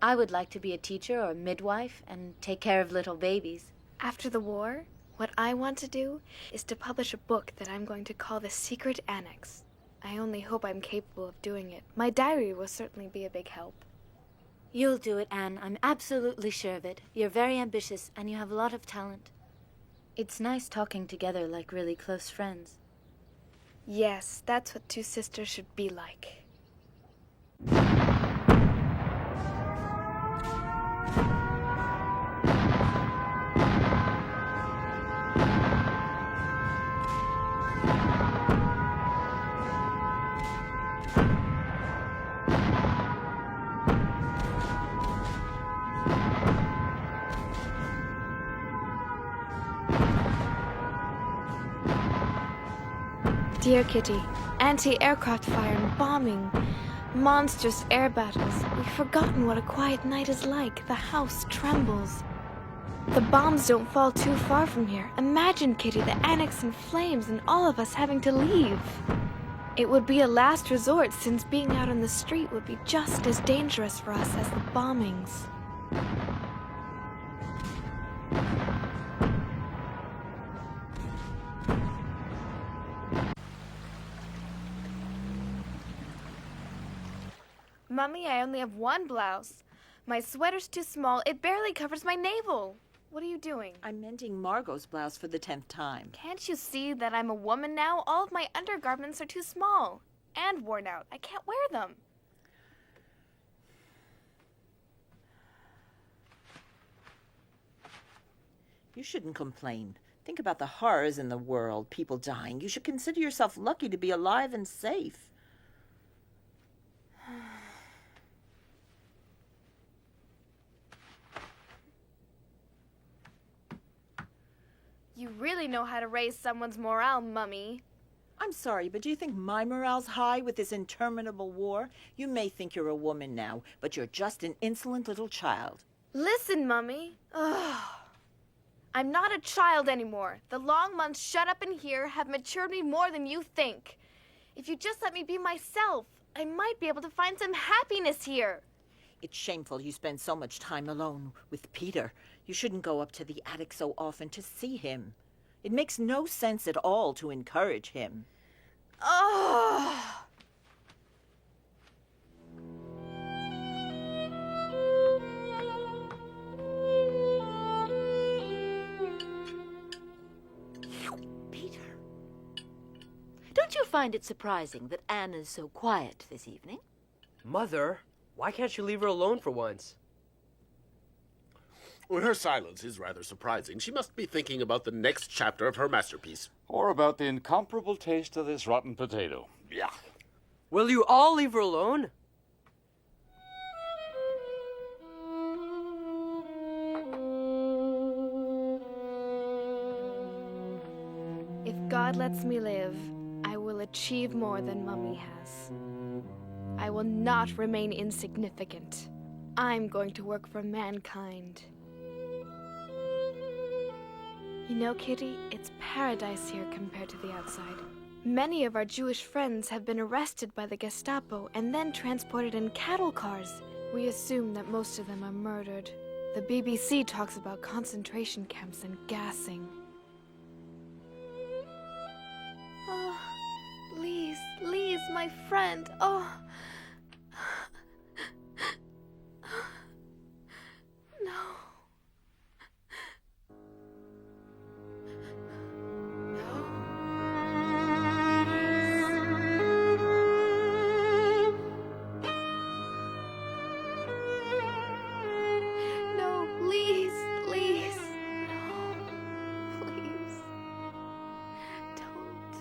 I would like to be a teacher or a midwife and take care of little babies. After the war, what I want to do is to publish a book that I'm going to call The Secret Annex. I only hope I'm capable of doing it. My diary will certainly be a big help. You'll do it, Anne. I'm absolutely sure of it. You're very ambitious, and you have a lot of talent. It's nice talking together like really close friends. Yes, that's what two sisters should be like. Dear Kitty, anti-aircraft fire and bombing, monstrous air battles. We've forgotten what a quiet night is like. The house trembles. The bombs don't fall too far from here. Imagine, Kitty, the annex in flames and all of us having to leave. It would be a last resort, since being out on the street would be just as dangerous for us as the bombings. Mummy, I only have one blouse. My sweater's too small. It barely covers my navel. What are you doing? I'm mending Margot's blouse for the 10th time. Can't you see that I'm a woman now? All of my undergarments are too small and worn out. I can't wear them. You shouldn't complain. Think about the horrors in the world, people dying. You should consider yourself lucky to be alive and safe. You really know how to raise someone's morale, Mummy. I'm sorry, but do you think my morale's high with this interminable war? You may think you're a woman now, but you're just an insolent little child. Listen, Mummy. Ugh. I'm not a child anymore. The long months shut up in here have matured me more than you think. If you just let me be myself, I might be able to find some happiness here. It's shameful you spend so much time alone with Peter. You shouldn't go up to the attic so often to see him. It makes no sense at all to encourage him. Oh! Peter. Don't you find it surprising that Anne is so quiet this evening? Mother, why can't you leave her alone for once? Well, her silence is rather surprising. She must be thinking about the next chapter of her masterpiece. Or about the incomparable taste of this rotten potato. Yeah. Will you all leave her alone? If God lets me live, I will achieve more than Mummy has. I will not remain insignificant. I'm going to work for mankind. You know, Kitty, it's paradise here compared to the outside. Many of our Jewish friends have been arrested by the Gestapo and then transported in cattle cars. We assume that most of them are murdered. The BBC talks about concentration camps and gassing. Oh, Lise, my friend. Oh. No. No, Lise. No, please. Don't.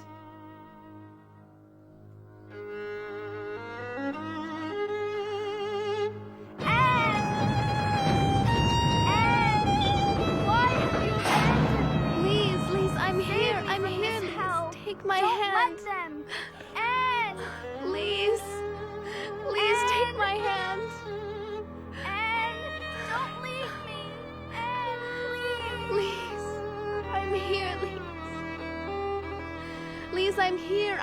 Lise, I'm here. Lise, take my hand. Let them. Anne! Lise, take my hand. Anne, don't leave me. Anne, please. Lise, I'm here, Lise. Lise, I'm here.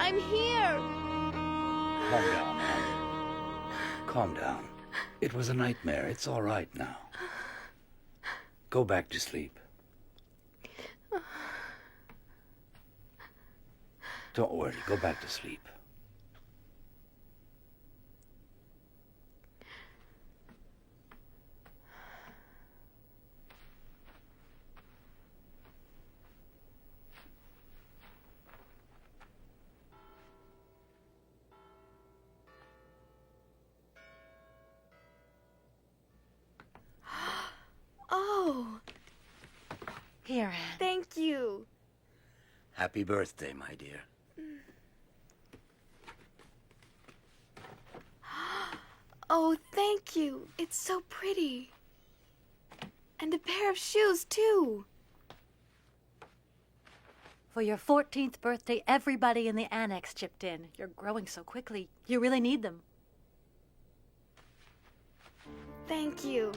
Calm down, Anne. Calm down. It was a nightmare. It's all right now. Go back to sleep. Don't worry. Go back to sleep. Oh, Here, Anne. thank you. Happy birthday, my dear. Oh, thank you. It's so pretty. And a pair of shoes, too. For your 14th birthday, everybody in the annex chipped in. You're growing so quickly. You really need them. Thank you.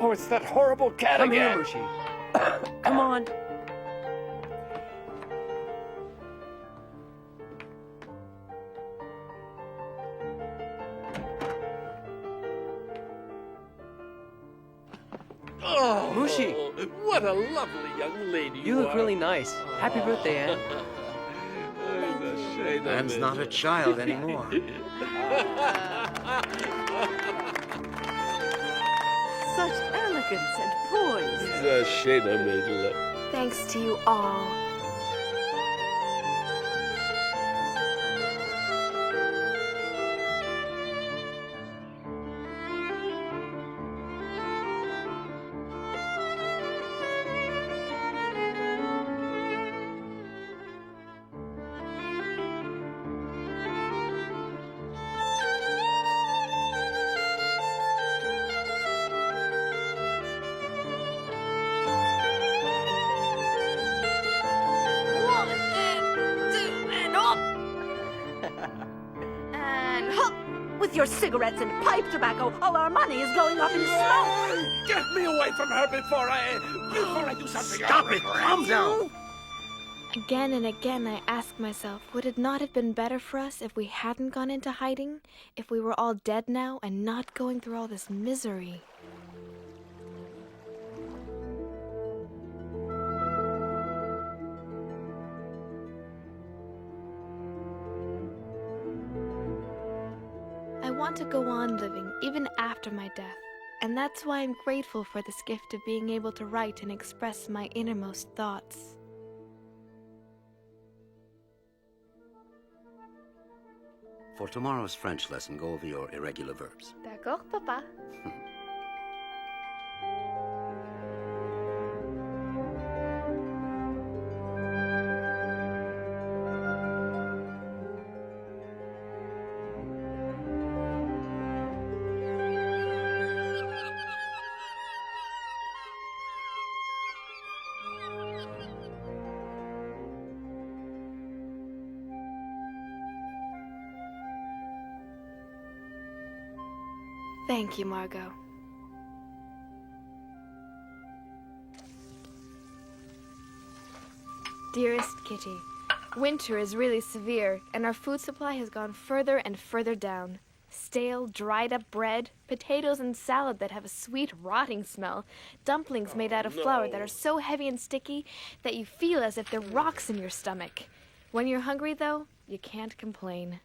Oh, it's that horrible cat Come again. here, Mushi. Come on. Oh, Mushi. What a lovely young lady You look are. really nice. Happy birthday, Anne. It's a shame Anne's of not a it. child anymore. Such elegance and poise. It's a shame of it. Thanks to you all. With your cigarettes and pipe tobacco, all our money is going up in smoke. Get me away from her before I do something. Stop it! Calm down! Again and again I ask myself, would it not have been better for us if we hadn't gone into hiding? If we were all dead now and not going through all this misery? I want to go on living even after my death, and that's why I'm grateful for this gift of being able to write and express my innermost thoughts. For tomorrow's French lesson, go over your irregular verbs. D'accord, Papa. Thank you, Margot. Dearest Kitty, winter is really severe, and our food supply has gone further and further down. Stale, dried-up bread, potatoes and salad that have a sweet, rotting smell, dumplings made out of flour that are so heavy and sticky that you feel as if they're rocks in your stomach. When you're hungry, though, you can't complain.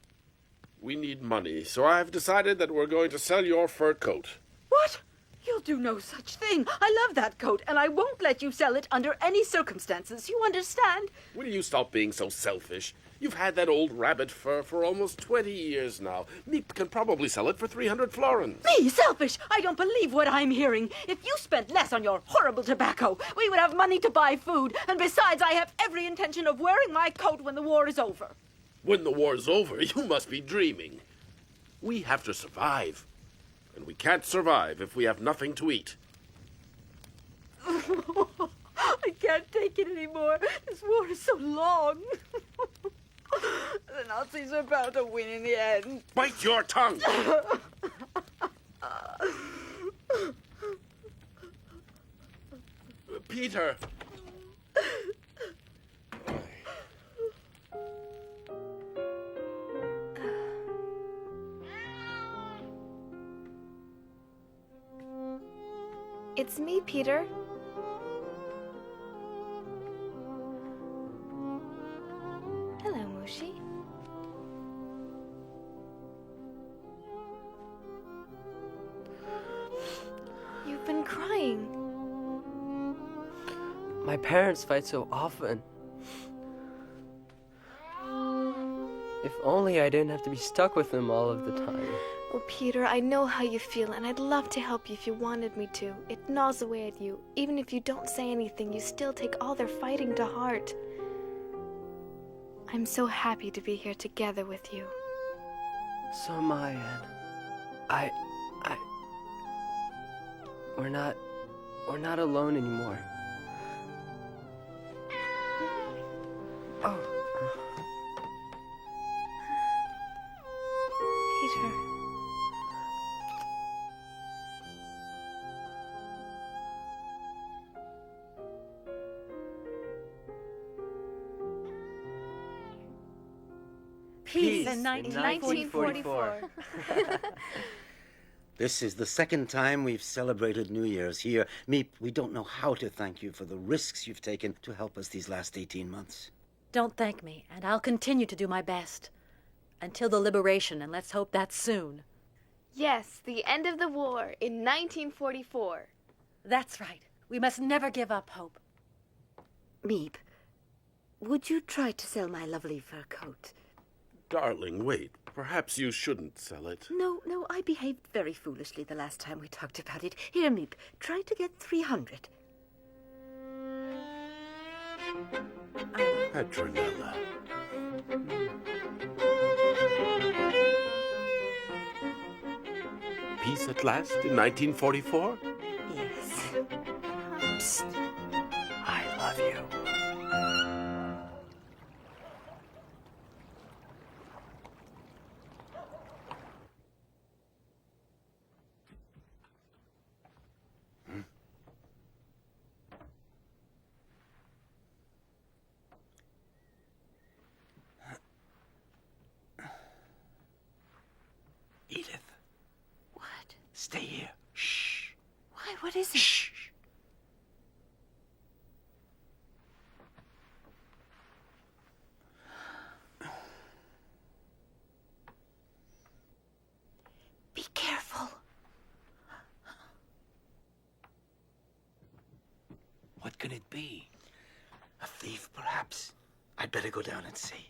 We need money, so I've decided that we're going to sell your fur coat. What? You'll do no such thing. I love that coat, and I won't let you sell it under any circumstances. You understand? Will you stop being so selfish? You've had that old rabbit fur for almost 20 years now. Meep can probably sell it for 300 florins. Me, selfish! I don't believe what I'm hearing. If you spent less on your horrible tobacco, we would have money to buy food, and besides, I have every intention of wearing my coat when the war is over. When the war's over, you must be dreaming. We have to survive. And we can't survive if we have nothing to eat. I can't take it anymore. This war is so long. The Nazis are bound to win in the end. Bite your tongue! Peter! It's me, Peter. Hello, Mushi. You've been crying. My parents fight so often. If only I didn't have to be stuck with them all of the time. Oh, Peter, I know how you feel, and I'd love to help you if you wanted me to. It gnaws away at you. Even if you don't say anything, you still take all their fighting to heart. I'm so happy to be here together with you. So am I, Anne. We're not alone anymore. Oh. Peter. Peace in 1944. This is the second time we've celebrated New Year's here. Meep, we don't know how to thank you for the risks you've taken to help us these last 18 months. Don't thank me, and I'll continue to do my best. Until the liberation, and let's hope that's soon. Yes, the end of the war in 1944. That's right. We must never give up hope. Meep, would you try to sell my lovely fur coat? Darling, wait. Perhaps you shouldn't sell it. No, I behaved very foolishly the last time we talked about it. Here, Meep, try to get 300. Petronella. Peace at last in 1944? Yes. Psst. I love you. Stay here. Shh. Why? What is it? Shh. Be careful. What can it be? A thief, perhaps. I'd better go down and see.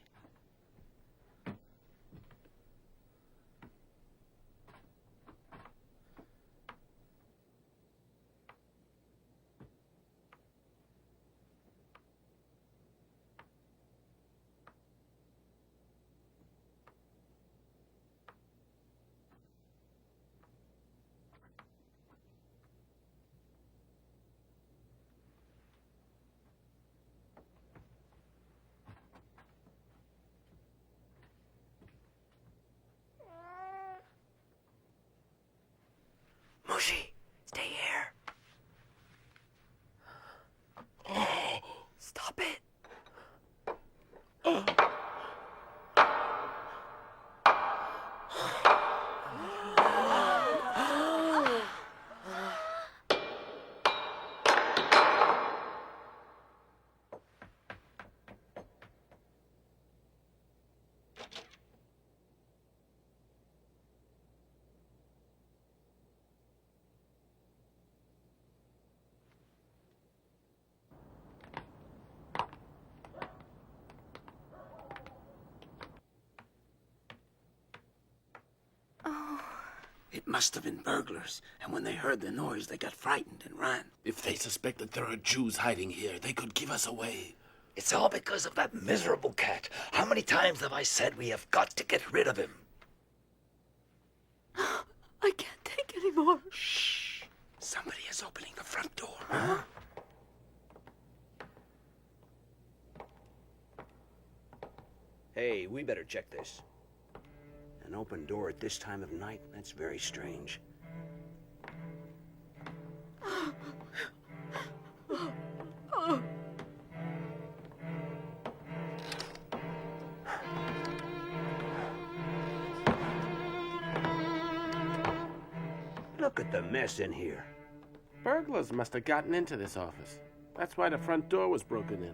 Mushi, stay here. Stop it. It must have been burglars, and when they heard the noise, they got frightened and ran. If they suspect that there are Jews hiding here, they could give us away. It's all because of that miserable cat. How many times have I said we have got to get rid of him? I can't take any more. Shh. Somebody is opening the front door. Huh? Hey, we better check this. An open door at this time of night? That's very strange. Look at the mess in here. Burglars must have gotten into this office. That's why the front door was broken in.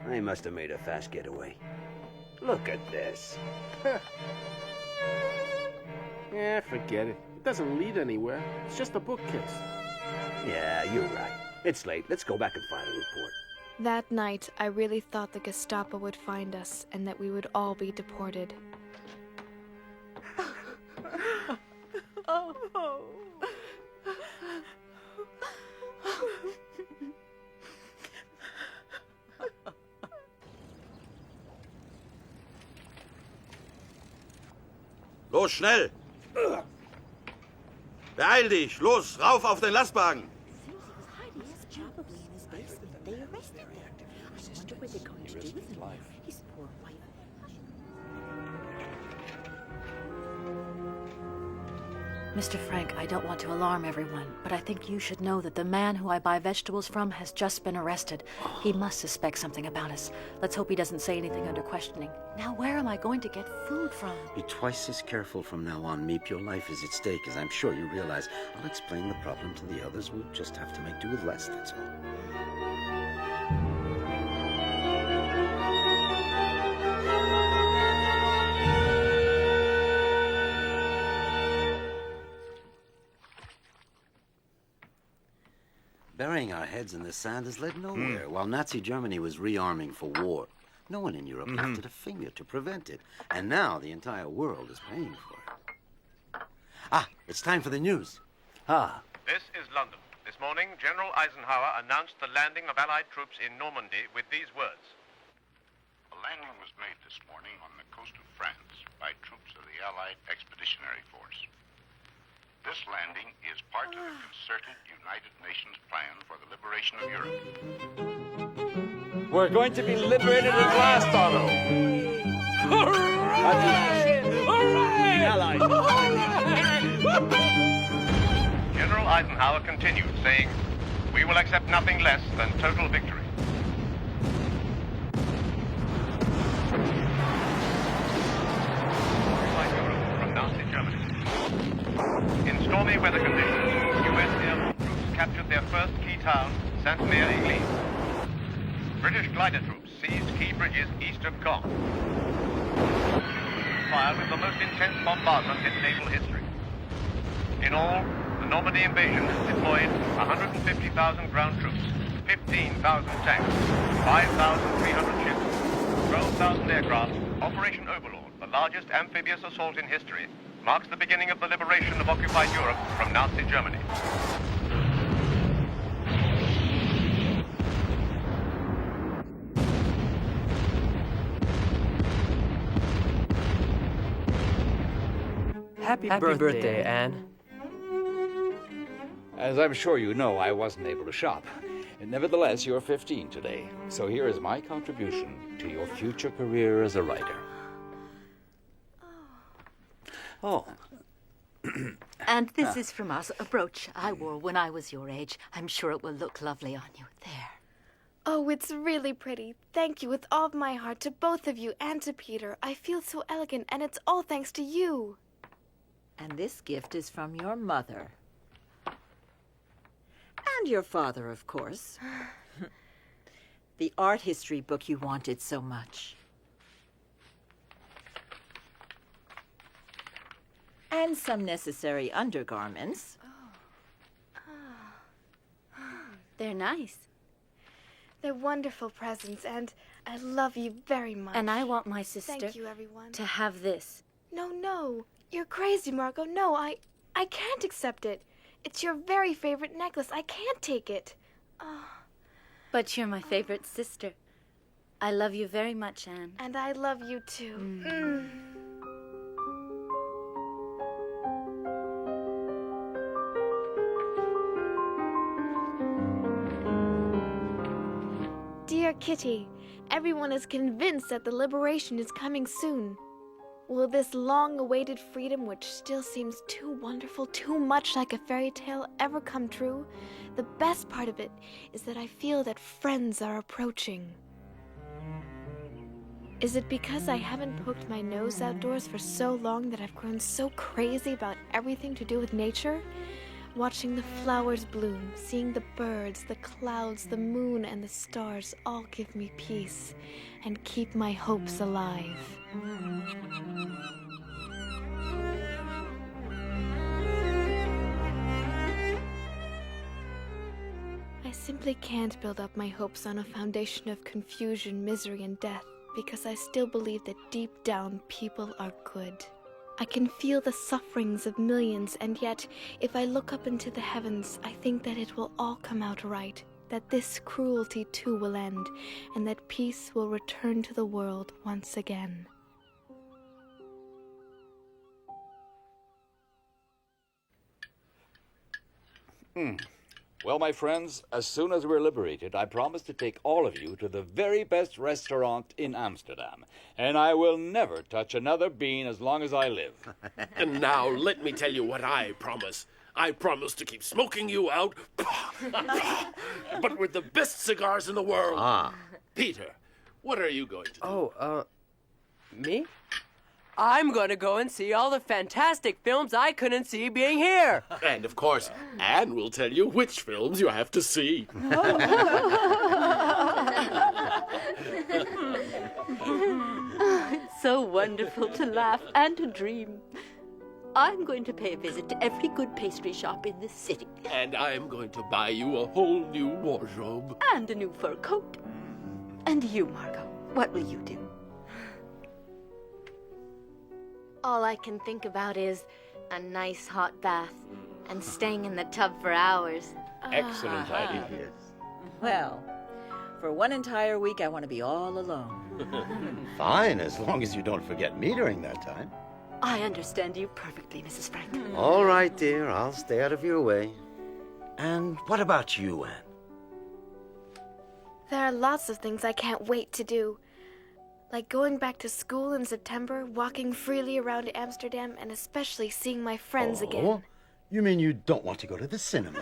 They must have made a fast getaway. Look at this. Yeah, forget it. It doesn't lead anywhere. It's just a bookcase. Yeah, you're right. It's late. Let's go back and file a report. That night, I really thought the Gestapo would find us and that we would all be deported. Los, schnell! Beeil dich! Los, rauf auf den Lastwagen! Mr. Frank, I don't want to alarm everyone, but I think you should know that the man who I buy vegetables from has just been arrested. He must suspect something about us. Let's hope he doesn't say anything under questioning. Now, where am I going to get food from? Be twice as careful from now on, Meep. Your life is at stake, as I'm sure you realize. I'll explain the problem to the others. We'll just have to make do with less, that's all. Burying our heads in the sand has led nowhere. While Nazi Germany was rearming for war, no one in Europe lifted a finger to prevent it. And now the entire world is paying for it. Ah, it's time for the news. This is London. This morning, General Eisenhower announced the landing of Allied troops in Normandy with these words. A landing was made this morning on the coast of France by troops of the Allied Expeditionary Force. This landing is part of the concerted United Nations plan for the liberation of Europe. We're going to be liberated at last, Otto. General Eisenhower continued, saying, "We will accept nothing less than total victory." Like Europe town, Saint-Mère-Église. British glider troops seized key bridges east of Caen. Fired with the most intense bombardment in naval history. In all, the Normandy invasion deployed 150,000 ground troops, 15,000 tanks, 5,300 ships, 12,000 aircraft. Operation Overlord, the largest amphibious assault in history, marks the beginning of the liberation of occupied Europe from Nazi Germany. Happy birthday, Anne. As I'm sure you know, I wasn't able to shop. Nevertheless, you're 15 today, so here is my contribution to your future career as a writer. Oh. And this is from us, a brooch I wore when I was your age. I'm sure it will look lovely on you. There. Oh, it's really pretty. Thank you with all of my heart to both of you and to Peter. I feel so elegant, and it's all thanks to you. And this gift is from your mother. And your father, of course. The art history book you wanted so much. And some necessary undergarments. They're nice. They're wonderful presents, and I love you very much. And I want my sister Thank you, everyone. to have this. No. You're crazy, Margot. No, I can't accept it. It's your very favorite necklace. I can't take it. But you're my favorite sister. I love you very much, Anne. And I love you too. Dear Kitty, everyone is convinced that the liberation is coming soon. Will this long-awaited freedom, which still seems too wonderful, too much like a fairy tale, ever come true? The best part of it is that I feel that friends are approaching. Is it because I haven't poked my nose outdoors for so long that I've grown so crazy about everything to do with nature? Watching the flowers bloom, seeing the birds, the clouds, the moon, and the stars all give me peace and keep my hopes alive. I simply can't build up my hopes on a foundation of confusion, misery, and death, because I still believe that deep down people are good. I can feel the sufferings of millions, and yet, if I look up into the heavens, I think that it will all come out right, that this cruelty too will end, and that peace will return to the world once again. Well, my friends, as soon as we're liberated, I promise to take all of you to the very best restaurant in Amsterdam. And I will never touch another bean as long as I live. And now let me tell you what I promise. I promise to keep smoking you out, but with the best cigars in the world. Peter, what are you going to do? Me? I'm going to go and see all the fantastic films I couldn't see being here. And, of course, Anne will tell you which films you have to see. It's so wonderful to laugh and to dream. I'm going to pay a visit to every good pastry shop in this city. And I'm going to buy you a whole new wardrobe. And a new fur coat. And you, Margot, what will you do? All I can think about is a nice hot bath and staying in the tub for hours. Excellent idea. Well, for one entire week, I want to be all alone. Fine, as long as you don't forget me during that time. I understand you perfectly, Mrs. Frank. All right, dear. I'll stay out of your way. And what about you, Anne? There are lots of things I can't wait to do. Like going back to school in September, walking freely around Amsterdam, and especially seeing my friends again. You mean you don't want to go to the cinema?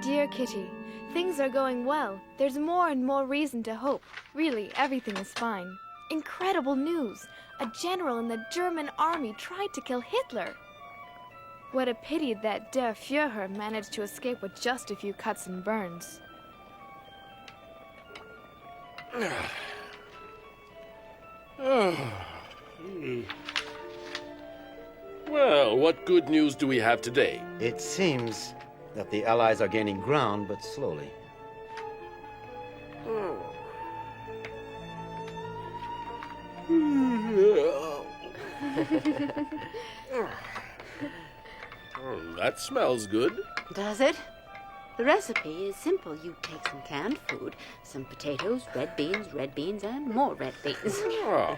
Dear Dear Kitty, things are going well. There's more and more reason to hope. Really, everything is fine. Incredible news! A general in the German army tried to kill Hitler. What a pity that Der Führer managed to escape with just a few cuts and burns. Well, what good news do we have today? It seems that the Allies are gaining ground, but slowly. That smells good. Does it? The recipe is simple. You take some canned food, some potatoes, red beans, and more red beans. Oh.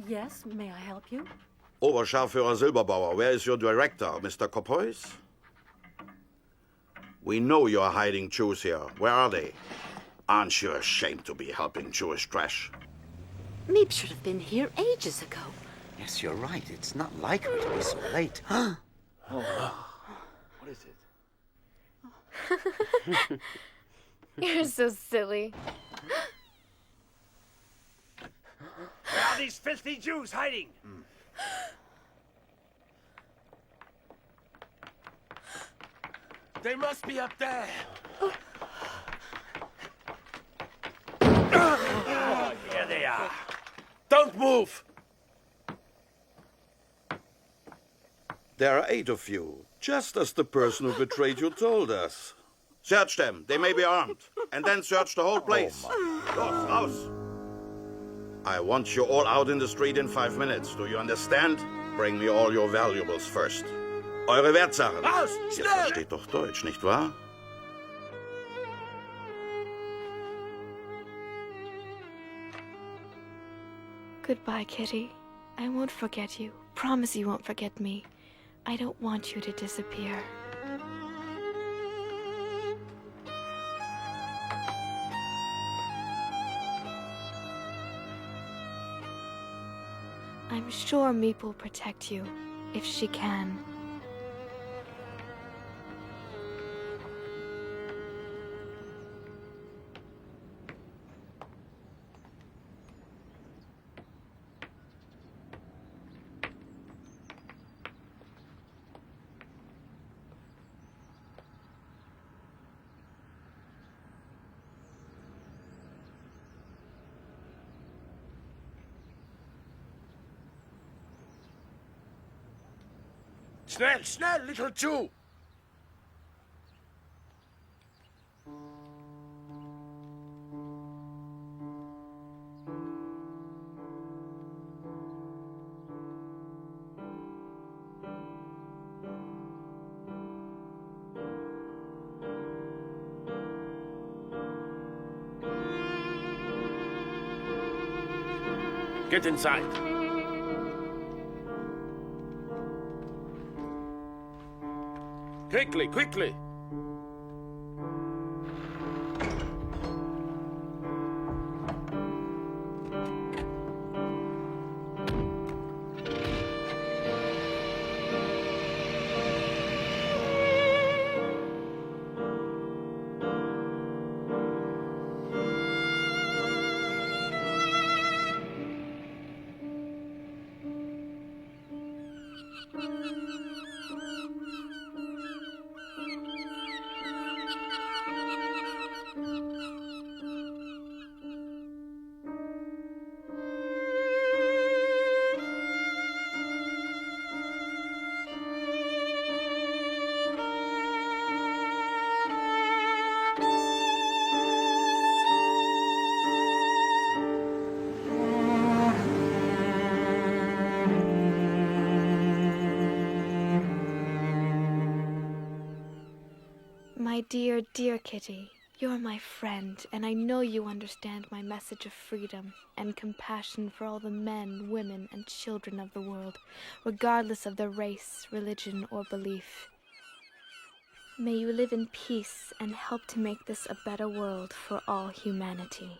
Yes, may I help you? Oberscharführer Silberbauer, where is your director, Mr. Kopois? We know you're hiding Jews here. Where are they? Aren't you ashamed to be helping Jewish trash? Meep should have been here ages ago. Yes, you're right. It's not like her to be so late. What is it? You're so silly. Where are these filthy Jews hiding? They must be up there. Here they are. Don't move! There are 8 of you, just as the person who betrayed you told us. Search them. They may be armed. And then search the whole place. Los, raus! I want you all out in the street in 5 minutes. Do you understand? Bring me all your valuables first. Eure Wertsachen. Raus! Ihr Schnell! versteht doch Deutsch, nicht wahr? Goodbye, Kitty. I won't forget you. Promise you won't forget me. I don't want you to disappear. I'm sure Meep will protect you, if she can. Schnell, schnell, little Jew! Get inside. Quickly, quickly! dear, dear Kitty, you're my friend, and I know you understand my message of freedom and compassion for all the men, women, and children of the world, regardless of their race, religion, or belief. May you live in peace and help to make this a better world for all humanity.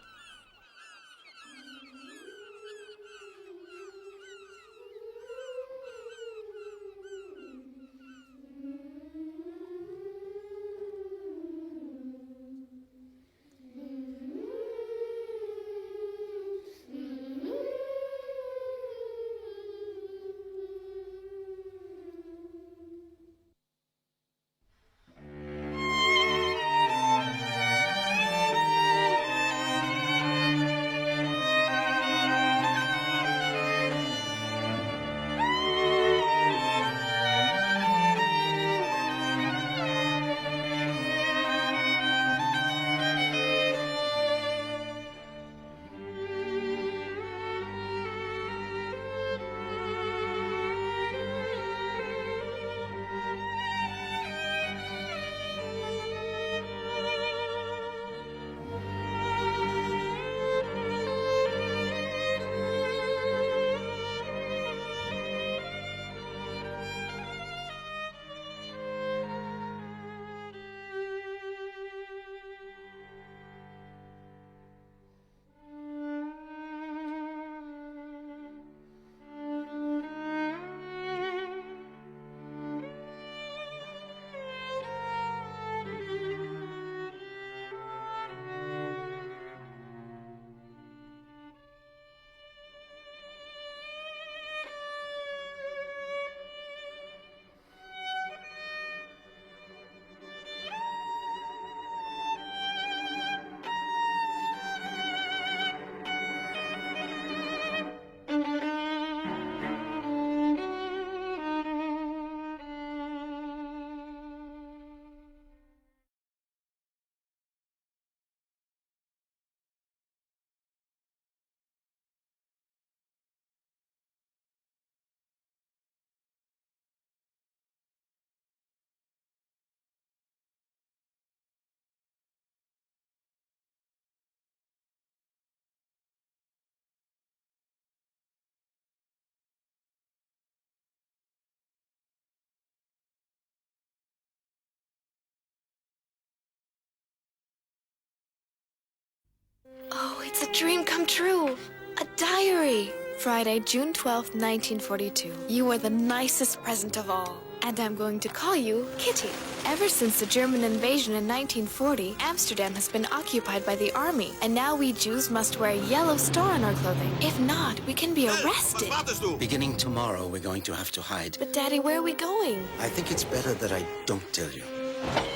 Oh, it's a dream come true. A diary. Friday, June 12th, 1942. You are the nicest present of all. And I'm going to call you Kitty. Ever since the German invasion in 1940, Amsterdam has been occupied by the army. And now we Jews must wear a yellow star on our clothing. If not, we can be arrested. Beginning tomorrow, we're going to have to hide. But Daddy, where are we going? I think it's better that I don't tell you.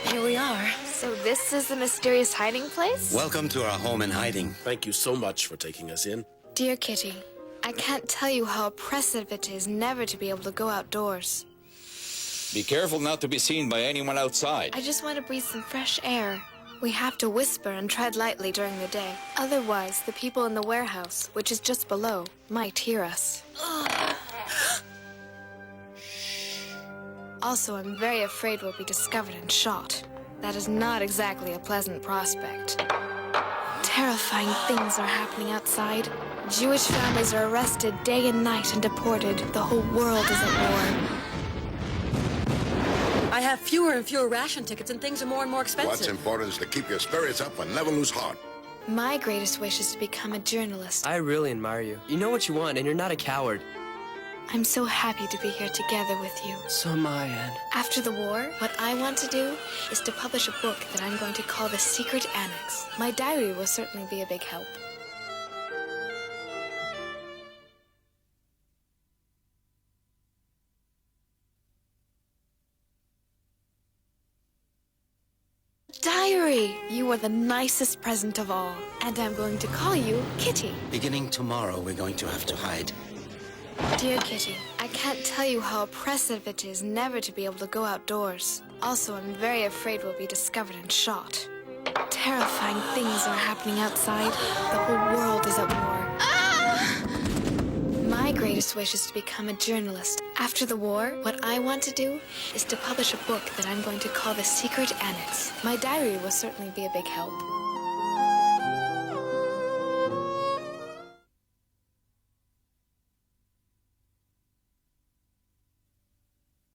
Here we are. So this is the mysterious hiding place? Welcome to our home in hiding. Thank you so much for taking us in. Dear Kitty, I can't tell you how oppressive it is never to be able to go outdoors. Be careful not to be seen by anyone outside. I just want to breathe some fresh air. We have to whisper and tread lightly during the day. Otherwise, the people in the warehouse, which is just below, might hear us. Also, I'm very afraid we'll be discovered and shot. That is not exactly a pleasant prospect. Terrifying things are happening outside. Jewish families are arrested day and night and deported. The whole world is at war. I have fewer and fewer ration tickets and things are more and more expensive. What's important is to keep your spirits up and never lose heart. My greatest wish is to become a journalist. I really admire you. You know what you want, and you're not a coward. I'm so happy to be here together with you. So am I, Anne. After the war, what I want to do is to publish a book that I'm going to call The Secret Annex. My diary will certainly be a big help. Diary! You are the nicest present of all. And I'm going to call you Kitty. Beginning tomorrow, we're going to have to hide. Dear Kitty, I can't tell you how oppressive it is never to be able to go outdoors. Also, I'm very afraid we'll be discovered and shot. Terrifying things are happening outside. The whole world is at war. My greatest greatest wish is to become a journalist. After the war, what I want to do is to publish a book that I'm going to call The Secret Annex. My diary will certainly be a big help.